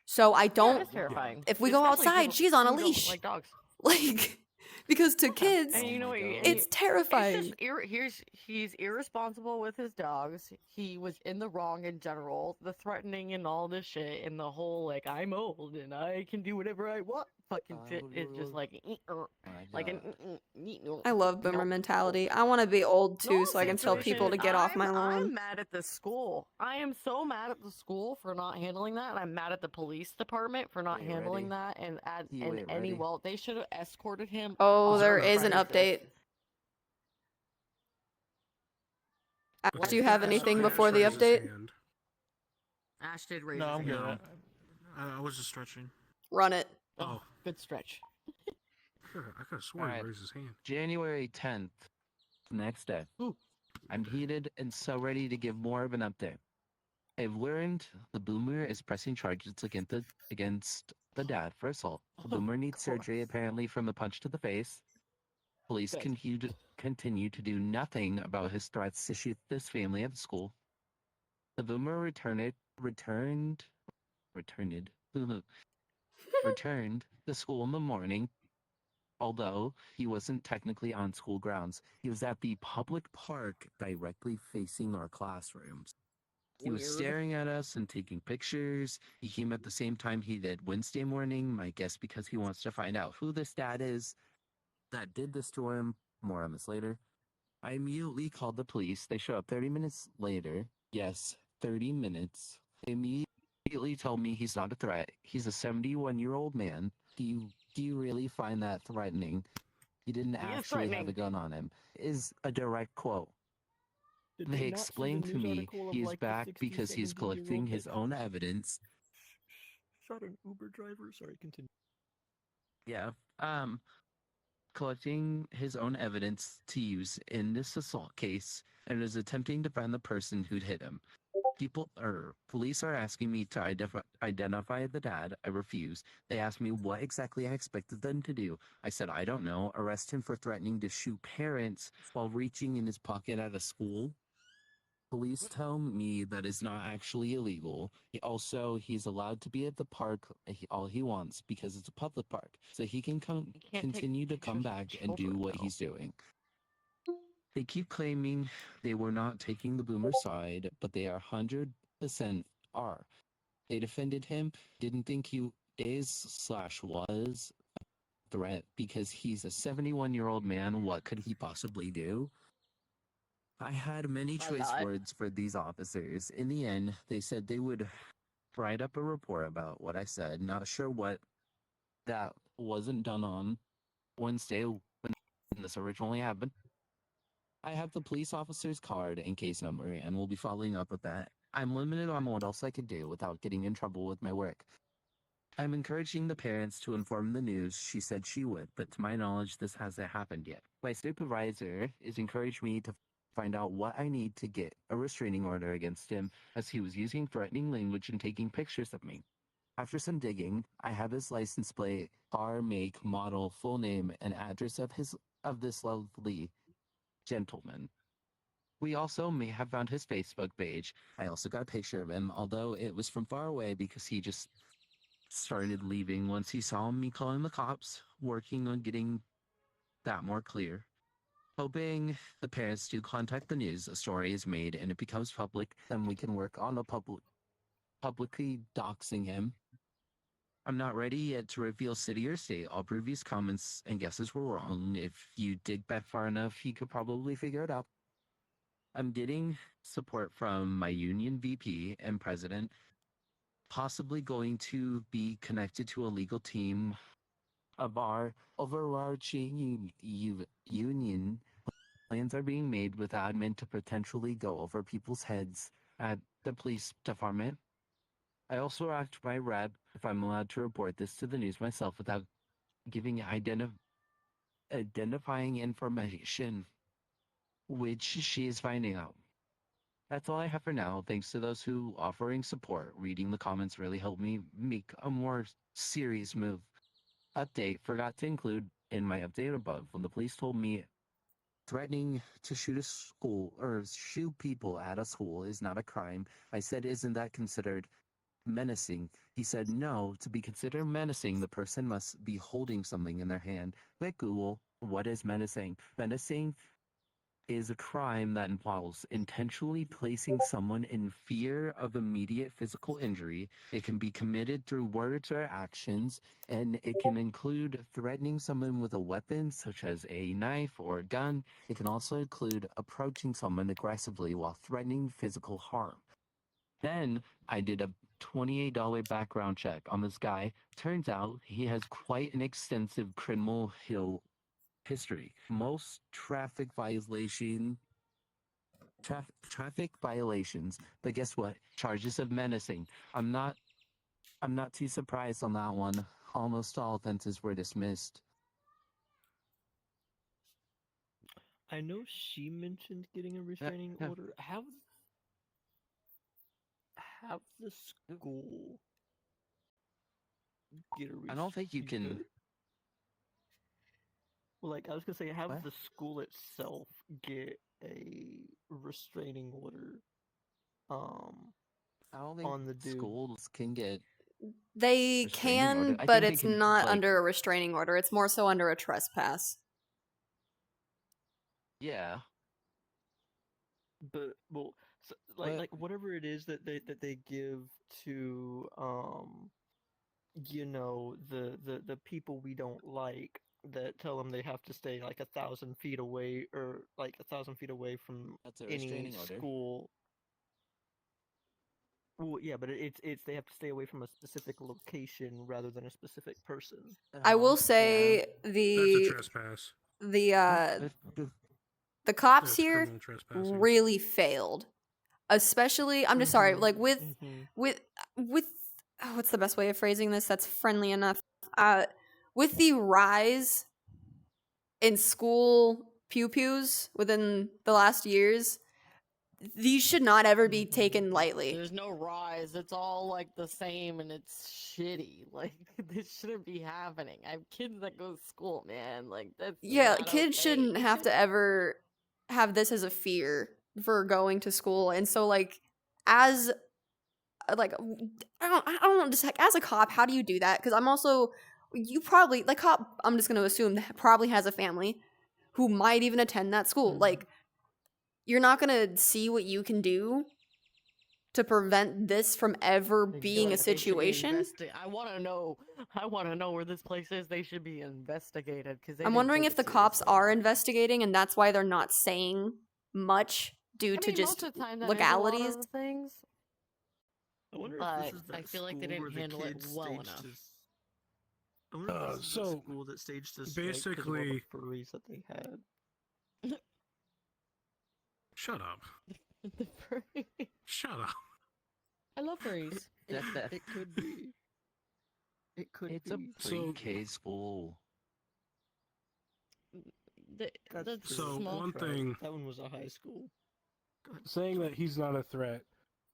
So I Yeah, don't it's terrifying. if we go Especially outside, people she's on a who don't leash. like dogs. Like because to kids, And you know what? it's terrifying. It's just he's irresponsible with his dogs. He was in the wrong in general. The threatening and all this shit and the whole like I'm old and I can do whatever I want fucking shit is just like like an I love boomer mentality. I want to be old too, so I can tell people to get off my lawn. I'm mad at the school. I am so mad at the school for not handling that, and I'm mad at the police department for not Wait, handling ready? that. And You wait, any ready? well, they should have escorted him. Oh, off there the is an premises. update. Let's Do you get have this anything Ash before the raise his update? hand. Ash did raise No, his I'm hand. good. I was just stretching. Run it. Oh, good stretch. I could have sworn he Alright. raised his hand. January 10th, the next day. Ooh. I'm heated and so ready to give more of an update. I've learned the boomer is pressing charges against the dad for assault. The boomer needs surgery apparently from a punch to the face. Police Good. continue to do nothing about his threats to shoot this family at the school. The boomer returned to school in the morning, although he wasn't technically on school grounds. He was at the public park directly facing our classrooms. He was Weird. staring at us and taking pictures. He came at the same time he did Wednesday morning, my guess because he wants to find out who this dad is that did this to him. More on this later. I immediately called the police. They show up 30 minutes later. Yes, 30 minutes. They immediately told me he's not a threat. He's a 71-year-old man. Do you really find that threatening? He didn't He is actually have threatening. a gun on him. Is a direct quote. Did They not see the explained to news me article of, he's like, the back 60, because he's 70-year-old collecting his that own evidence. shot an Uber driver? Sorry, continue. Yeah. Collecting his own evidence to use in this assault case and is attempting to find the person who'd hit him. Police are asking me to identify the dad. I refuse. They asked me what exactly I expected them to do. I said, I don't know. Arrest him for threatening to shoot parents while reaching in his pocket at a school. Police tell me that is not actually illegal. He's allowed to be at the park all he wants because it's a public park. So he can You can't take continue to come pictures of back and do children, what though. he's doing. They keep claiming they were not taking the boomer side, but they 100% are. They defended him, didn't think he is/was a threat because he's a 71-year-old man. What could he possibly do? I had many A choice lot. words for these officers. In the end, they said they would write up a report about what I said. Not sure what that wasn't done on Wednesday when this originally happened. I have the police officer's card and case number and will be following up with that. I'm limited on what else I can do without getting in trouble with my work. I'm encouraging the parents to inform the news. She said she would, but to my knowledge, this hasn't happened yet. My supervisor has encouraged me to find out what I need to get a restraining order against him as he was using threatening language and taking pictures of me. After some digging, I have his license plate, car, make, model, full name, and address of this lovely gentleman. We also may have found his Facebook page. I also got a picture of him, although it was from far away because he just started leaving once he saw me calling the cops, working on getting that more clear. Hoping the parents do contact the news, a story is made and it becomes public, then we can work on publicly doxing him. I'm not ready yet to reveal city or state. All previous comments and guesses were wrong. If you dig back far enough, you could probably figure it out. I'm getting support from my union VP and president, possibly going to be connected to a legal team of our overarching union. Plans are being made with admin to potentially go over people's heads at the police department. I also asked my rep if I'm allowed to report this to the news myself without giving identifying information, which she is finding out. That's all I have for now. Thanks to those who offering support. Reading the comments really helped me make a more serious move. Update forgot to include in my update above when the police told me threatening to shoot a school or shoot people at a school is not a crime. I said, isn't that considered menacing? He said, no, to be considered menacing, the person must be holding something in their hand. Quick Google, what is menacing? Menacing is a crime that involves intentionally placing someone in fear of immediate physical injury. It can be committed through words or actions, and it can include threatening someone with a weapon, such as a knife or a gun. It can also include approaching someone aggressively while threatening physical harm. Then I did a $28 background check on this guy. Turns out he has quite an extensive criminal history. Most traffic violations, but guess what? Charges of menacing. I'm not too surprised on that one. Almost all offenses were dismissed. I know she mentioned getting a restraining yeah. order. Have the school get a I don't think you can. Well, like I was gonna say, have What? the school itself get a restraining order. I don't think On the dude. schools can get. They Restraining order? can, I but think they it's can, not like- under a restraining order. It's more so under a trespass. Yeah. But well, so, But- like whatever it is that they give to the people we don't like, that tell them they have to stay like 1,000 feet away, or like 1,000 feet away from That's a any restraining order. school. Well, yeah, but it's they have to stay away from a specific location rather than a specific person. I will Uh-huh, say That's a the trespass. the cops That's here criminal trespassing. really failed. Especially, I'm just sorry, like with oh, what's the best way of phrasing this that's friendly enough? With the rise in school pew-pews within the last years, these should not ever be taken lightly. There's no rise. It's all like the same, and it's shitty. Like this shouldn't be happening. I have kids that go to school, man. Like that's Yeah, not kids okay. shouldn't have to ever have this as a fear for going to school. And so like as like I don't know, just like as a cop, how do you do that? Because I'm also, you probably, like, cop, I'm just going to assume that probably has a family who might even attend that school. Like, you're not going to see what you can do to prevent this from ever being a They should be situation. I want to know where this place is. They should be investigated, because I'm wondering if the cops are investigating and that's why they're not saying much due to just most of the time that legalities. is a lot of the things. I wonder But if this is I that feel like they school where didn't the handle it kids well staged enough. this- I wonder if this is the So, school that staged this strike 'cause of all the basically- furries that they had. Shut up. The furry. Shut up. I love furries. It could be. It could It's a be. pre-K school. That's So, small. one thing, That one was a high school. Go ahead. saying that he's not a threat,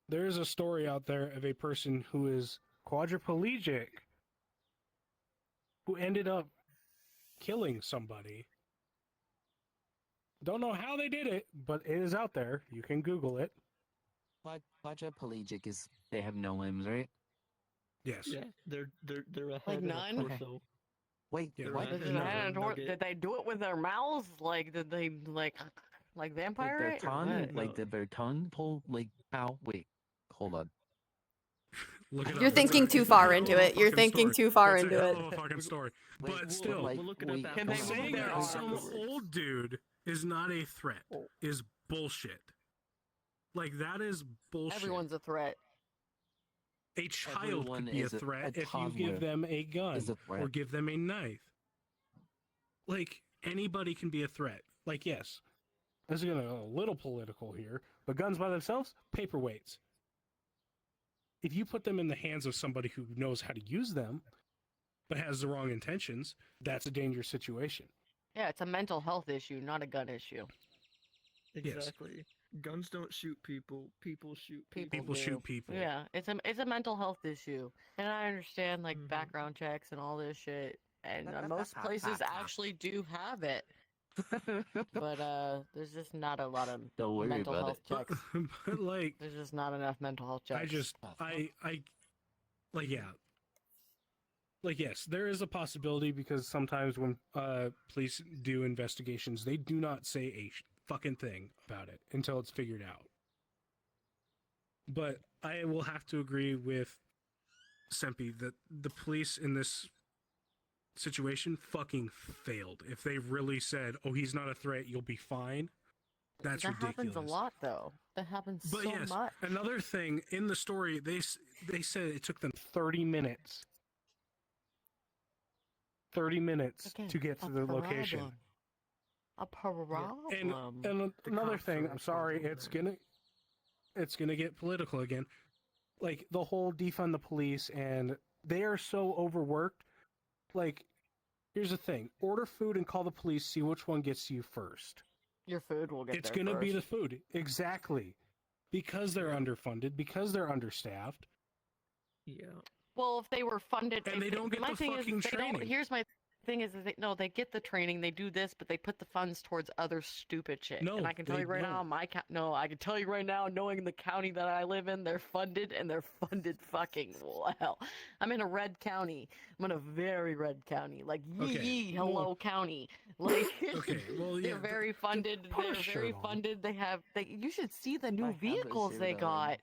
there is a story out there of a person who is quadriplegic who ended up killing somebody. Don't know how they did it, but it is out there. You can Google it. Quadriplegic is they have no limbs, right? Yes. Yeah, they're a head and none? a Okay. torso. Wait, Yeah, what? they're Did, not- they no, had a nugget. did they do it with their mouths? Like, did they like vampire Their it? or tongue, what? like did their tongue pull like ow? Wait, hold on. Look it You're up. thinking It's too a far hell into of a it. You're fucking thinking story. too far It's into a it. hell of a fucking story. Wait, But we'll- still, we'll look it up wait, after. Can they we'll move saying look it their up that some afterwards. old dude is not a threat Oh. is bullshit. Like, that is bullshit. Everyone's a threat. A child Everyone could be a is a threat if you toddler give them a gun is a threat. or give them a knife. like anybody can be a threat. Like, yes, this is gonna go a little political here, but guns by themselves, paperweights. If you put them in the hands of somebody who knows how to use them, but has the wrong intentions, that's a dangerous situation. Yeah, it's a mental health issue, not a gun issue. Exactly. Guns don't shoot people. People shoot people. People do. shoot people. Yeah, it's a mental health issue, and I understand like Mhm. background checks and all this shit, and most places actually do have it, but there's just not a lot of Don't worry mental about health it. checks. But like, There's just not enough mental health checks. like, yeah. Like, yes, there is a possibility because sometimes when police do investigations, they do not say a fucking thing about it until it's figured out. But I will have to agree with Sempi that the police in this situation fucking failed. If they really said, "Oh, he's not a threat, you'll be fine," that's that ridiculous. happens a lot, though. That happens But so yes, much. another thing in the story, they said it took them 30 minutes. 30 minutes Again, to get to a the location. problem. A problem. And another cops thing, are I'm sorry, responsible it's gonna get political again. Like the whole defund the police, and they are so overworked. Like, here's the thing: order food and call the police. See which one gets you first. Your food will get It's there gonna be the first. food, exactly, because they're underfunded, because they're understaffed. Yeah. Well, if they were funded, And if they don't get my the thing is, fucking they don't. training. Here's my thing: is that they get the training, they do this, but they put the funds towards other stupid shit. No, and I can tell they you right now, don't. I can tell you right now, knowing the county that I live in, they're funded and they're funded fucking well. I'm in a red county. I'm in a very red county, like Okay, yee hello county. Like Okay, well, yeah, they're very funded. put a They're very shirt on. funded. They have. You should see the new have a vehicles shirt they on. got.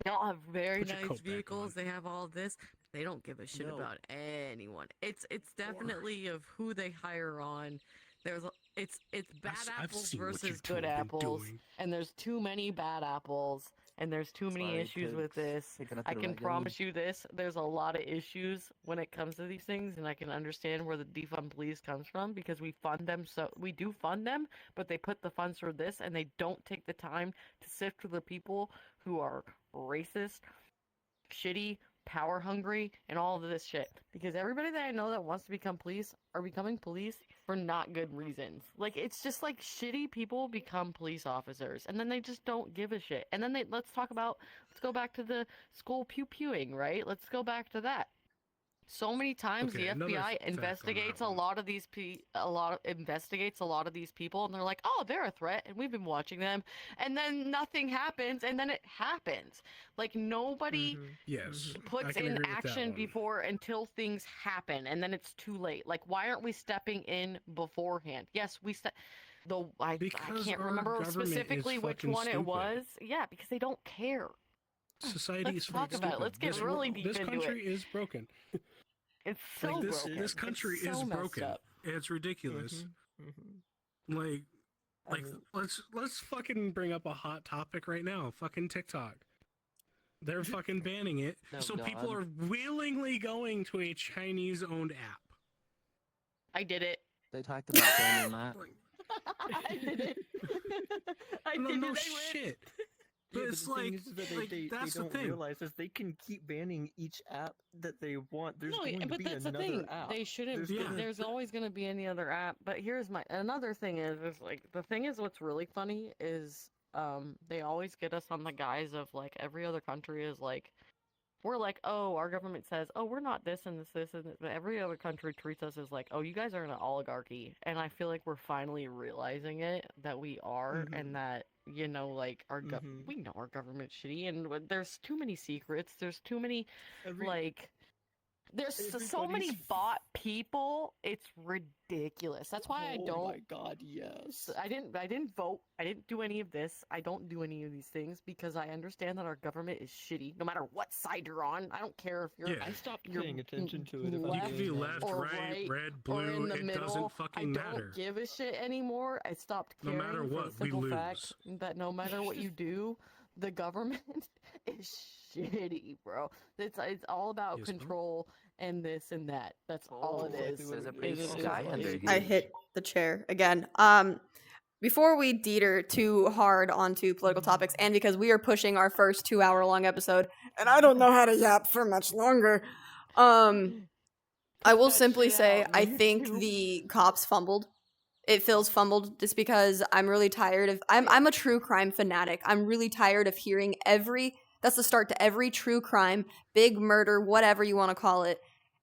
They all have very Put your nice coat back vehicles. on. They have all this. They don't give a shit No. about anyone. It's definitely of who they hire on. It's bad I've apples seen what you versus two good have been apples, doing. and there's too many bad apples, and there's too many Sorry, issues with kids. this. Picking up I the can wagon. promise you this: there's a lot of issues when it comes to these things, and I can understand where the defund police comes from because we fund them. So we do fund them, but they put the funds for this, and they don't take the time to sift through the people who are racist, shitty, power hungry, and all of this shit. Because everybody that I know that wants to become police are becoming police for not good reasons. Like, it's just like shitty people become police officers, and then they just don't give a shit. And then let's go back to the school pew-pewing, right? Let's go back to that. So many times Okay, the another FBI fact on investigates that a one. lot of these investigates a lot of these people, and they're like, "Oh, they're a threat," and we've been watching them, and then nothing happens, and then it happens. Like nobody Mhm. Yes, I puts can in agree with that action one. before until things happen, and then it's too late. Like, why aren't we stepping in beforehand? Yes, I Because can't our remember government is specifically which fucking one it stupid. was. Yeah, because they don't care. Society Let's is talk fucking about it. stupid. Let's get This really wor- deep This into country it. is broken. It's so Like this, broken. this country It's so is messed broken. up. It's ridiculous. Mhm. Like, I like mean- let's fucking bring up a hot topic right now. Fucking TikTok. They're fucking banning it, No, so people God. are willingly going to a Chinese-owned app. I did it. They talked about banning that. I did it. I No, did no it. I win. shit. But Yeah, it's the thing like, is that like they that's the don't thing. realize is they can keep banning each app that they want. There's No, going to but be that's the another thing. app. They shouldn't. There's Yeah. gonna- There's always going to be any other app. But here's another thing is like the thing is what's really funny is they always get us on the guise of like every other country is like we're like, oh, our government says, oh, we're not this and this and this, but every other country treats us as like, oh, you guys are an oligarchy, and I feel like we're finally realizing it that we are, Mhm. and that like Mhm. we know our government's shitty, and there's too many secrets, there's too many like. There's so many everybody's- bot people. It's ridiculous. That's why I Oh don't. my god, yes. I didn't vote. I didn't do any of this. I don't do any of these things because I understand that our government is shitty. No matter what side you're on, I don't care if you're. Yeah. I stopped You're paying attention to it. If You I'm can be being left, honest. or right, right, red, or in blue. the It middle. doesn't fucking I don't matter. give a shit anymore. I stopped No caring matter for what, the we simple lose. fact that no matter what you do, the government is shitty, bro. It's all about Yes, bro. control and this and that. That's all it Exactly is. what There's a it big is. sky under It's- here. I hit the chair again. Before we deter too hard onto political topics, and because we are pushing our first 2-hour-long episode, and I don't know how to yap for much longer, I will that simply shit say out, I me think too. the cops fumbled. It feels fumbled just because I'm really tired of I'm a true crime fanatic. I'm really tired of hearing that's the start to every true crime, big murder, whatever you want to call it,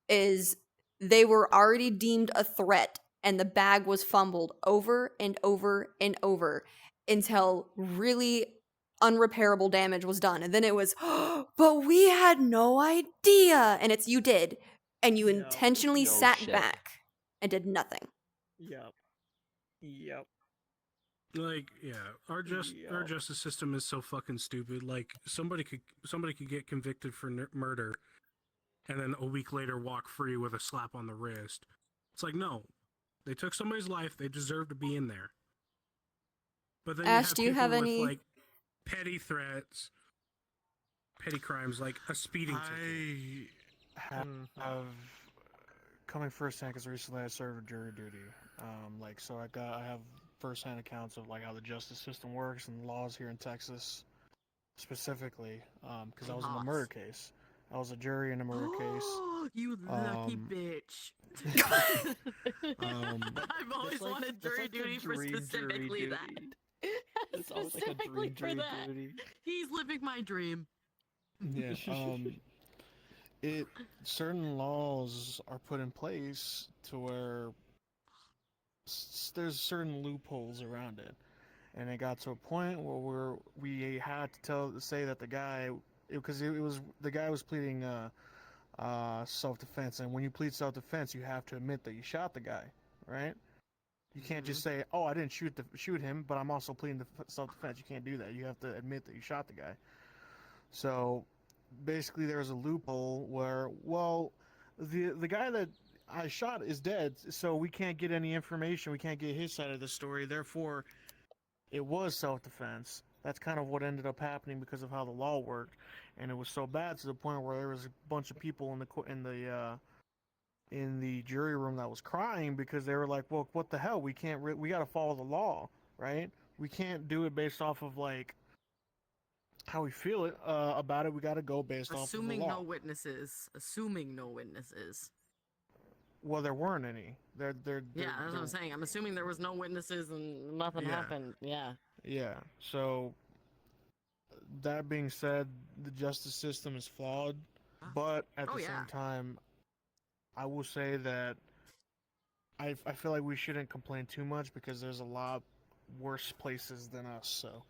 is they were already deemed a threat and the bag was fumbled over and over and over until really unrepairable damage was done. And then it was, but we had no idea. And it's you did. And you Yep. intentionally No sat shit. back and did nothing. Yep. Yep. Like, yeah, our Yep. justice system is so fucking stupid. Like, somebody could get convicted for murder, and then a week later walk free with a slap on the wrist. It's like, no, they took somebody's life. They deserve to be in there. But then Ash, you do you have people any- with, like, petty threats, petty crimes, like a speeding ticket. I have coming firsthand because recently I served jury duty. So I have firsthand accounts of like how the justice system works and the laws here in Texas, specifically. Because I was in a murder case. I was a jury in a murder case. You lucky Um, bitch. I've always That's like- wanted that's jury like the duty for dream specifically jury that. duty. It's always like a Specifically dream for jury that. duty. He's living my dream. Yeah. Certain laws are put in place to where there's certain loopholes around it, and it got to a point where we had to say that the guy, because the guy was pleading self-defense, and when you plead self-defense, you have to admit that you shot the guy, right? You can't just say, "Oh, I didn't shoot him, but I'm also pleading self-defense." You can't do that. You have to admit that you shot the guy. So basically, there was a loophole where, well, the guy that I shot is dead, so we can't get any information. We can't get his side of the story. Therefore, it was self-defense. That's kind of what ended up happening because of how the law worked, and it was so bad to the point where there was a bunch of people in the jury room that was crying because they were like, "Well, what the hell? We can't. We got to follow the law, right? We can't do it based off of like how we feel about it. We got to go based off of the Assuming law." no witnesses. Assuming no witnesses. Well, there weren't any. Yeah, that's what I'm saying. I'm assuming there was no witnesses and nothing Yeah. happened. Yeah. Yeah. So that being said, the justice system is flawed, but at the same time, I will say that I feel like we shouldn't complain too much because there's a lot worse places than us. So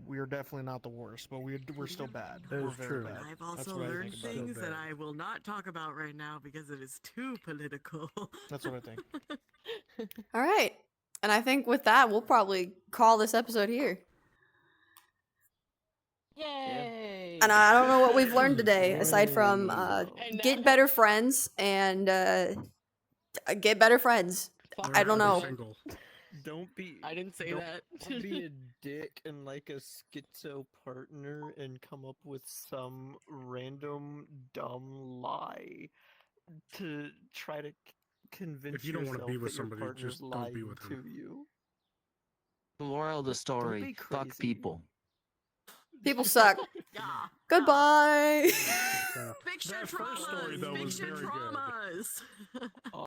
we are definitely not the worst, but we're still bad. That We're is very true. bad. I've That's also what I learned think about it. things that I will not talk about right now because it is too political. That's what I think. All right. And I think with that, we'll probably call this episode here. Yay! And I don't know what we've learned today, aside from And get now- better friends and get better friends. I don't know. Single. Don't be. I didn't say don't- that. Don't be a dick and like a schizo partner and come up with some random dumb lie to try to convince If you don't wanna yourself be with that your somebody, partner's just don't be lying with to them. you. The moral of the story: be fuck crazy. people. People suck. Yeah. Goodbye. Yeah. Fix your That first story, traumas. though, Fix was your very good. traumas.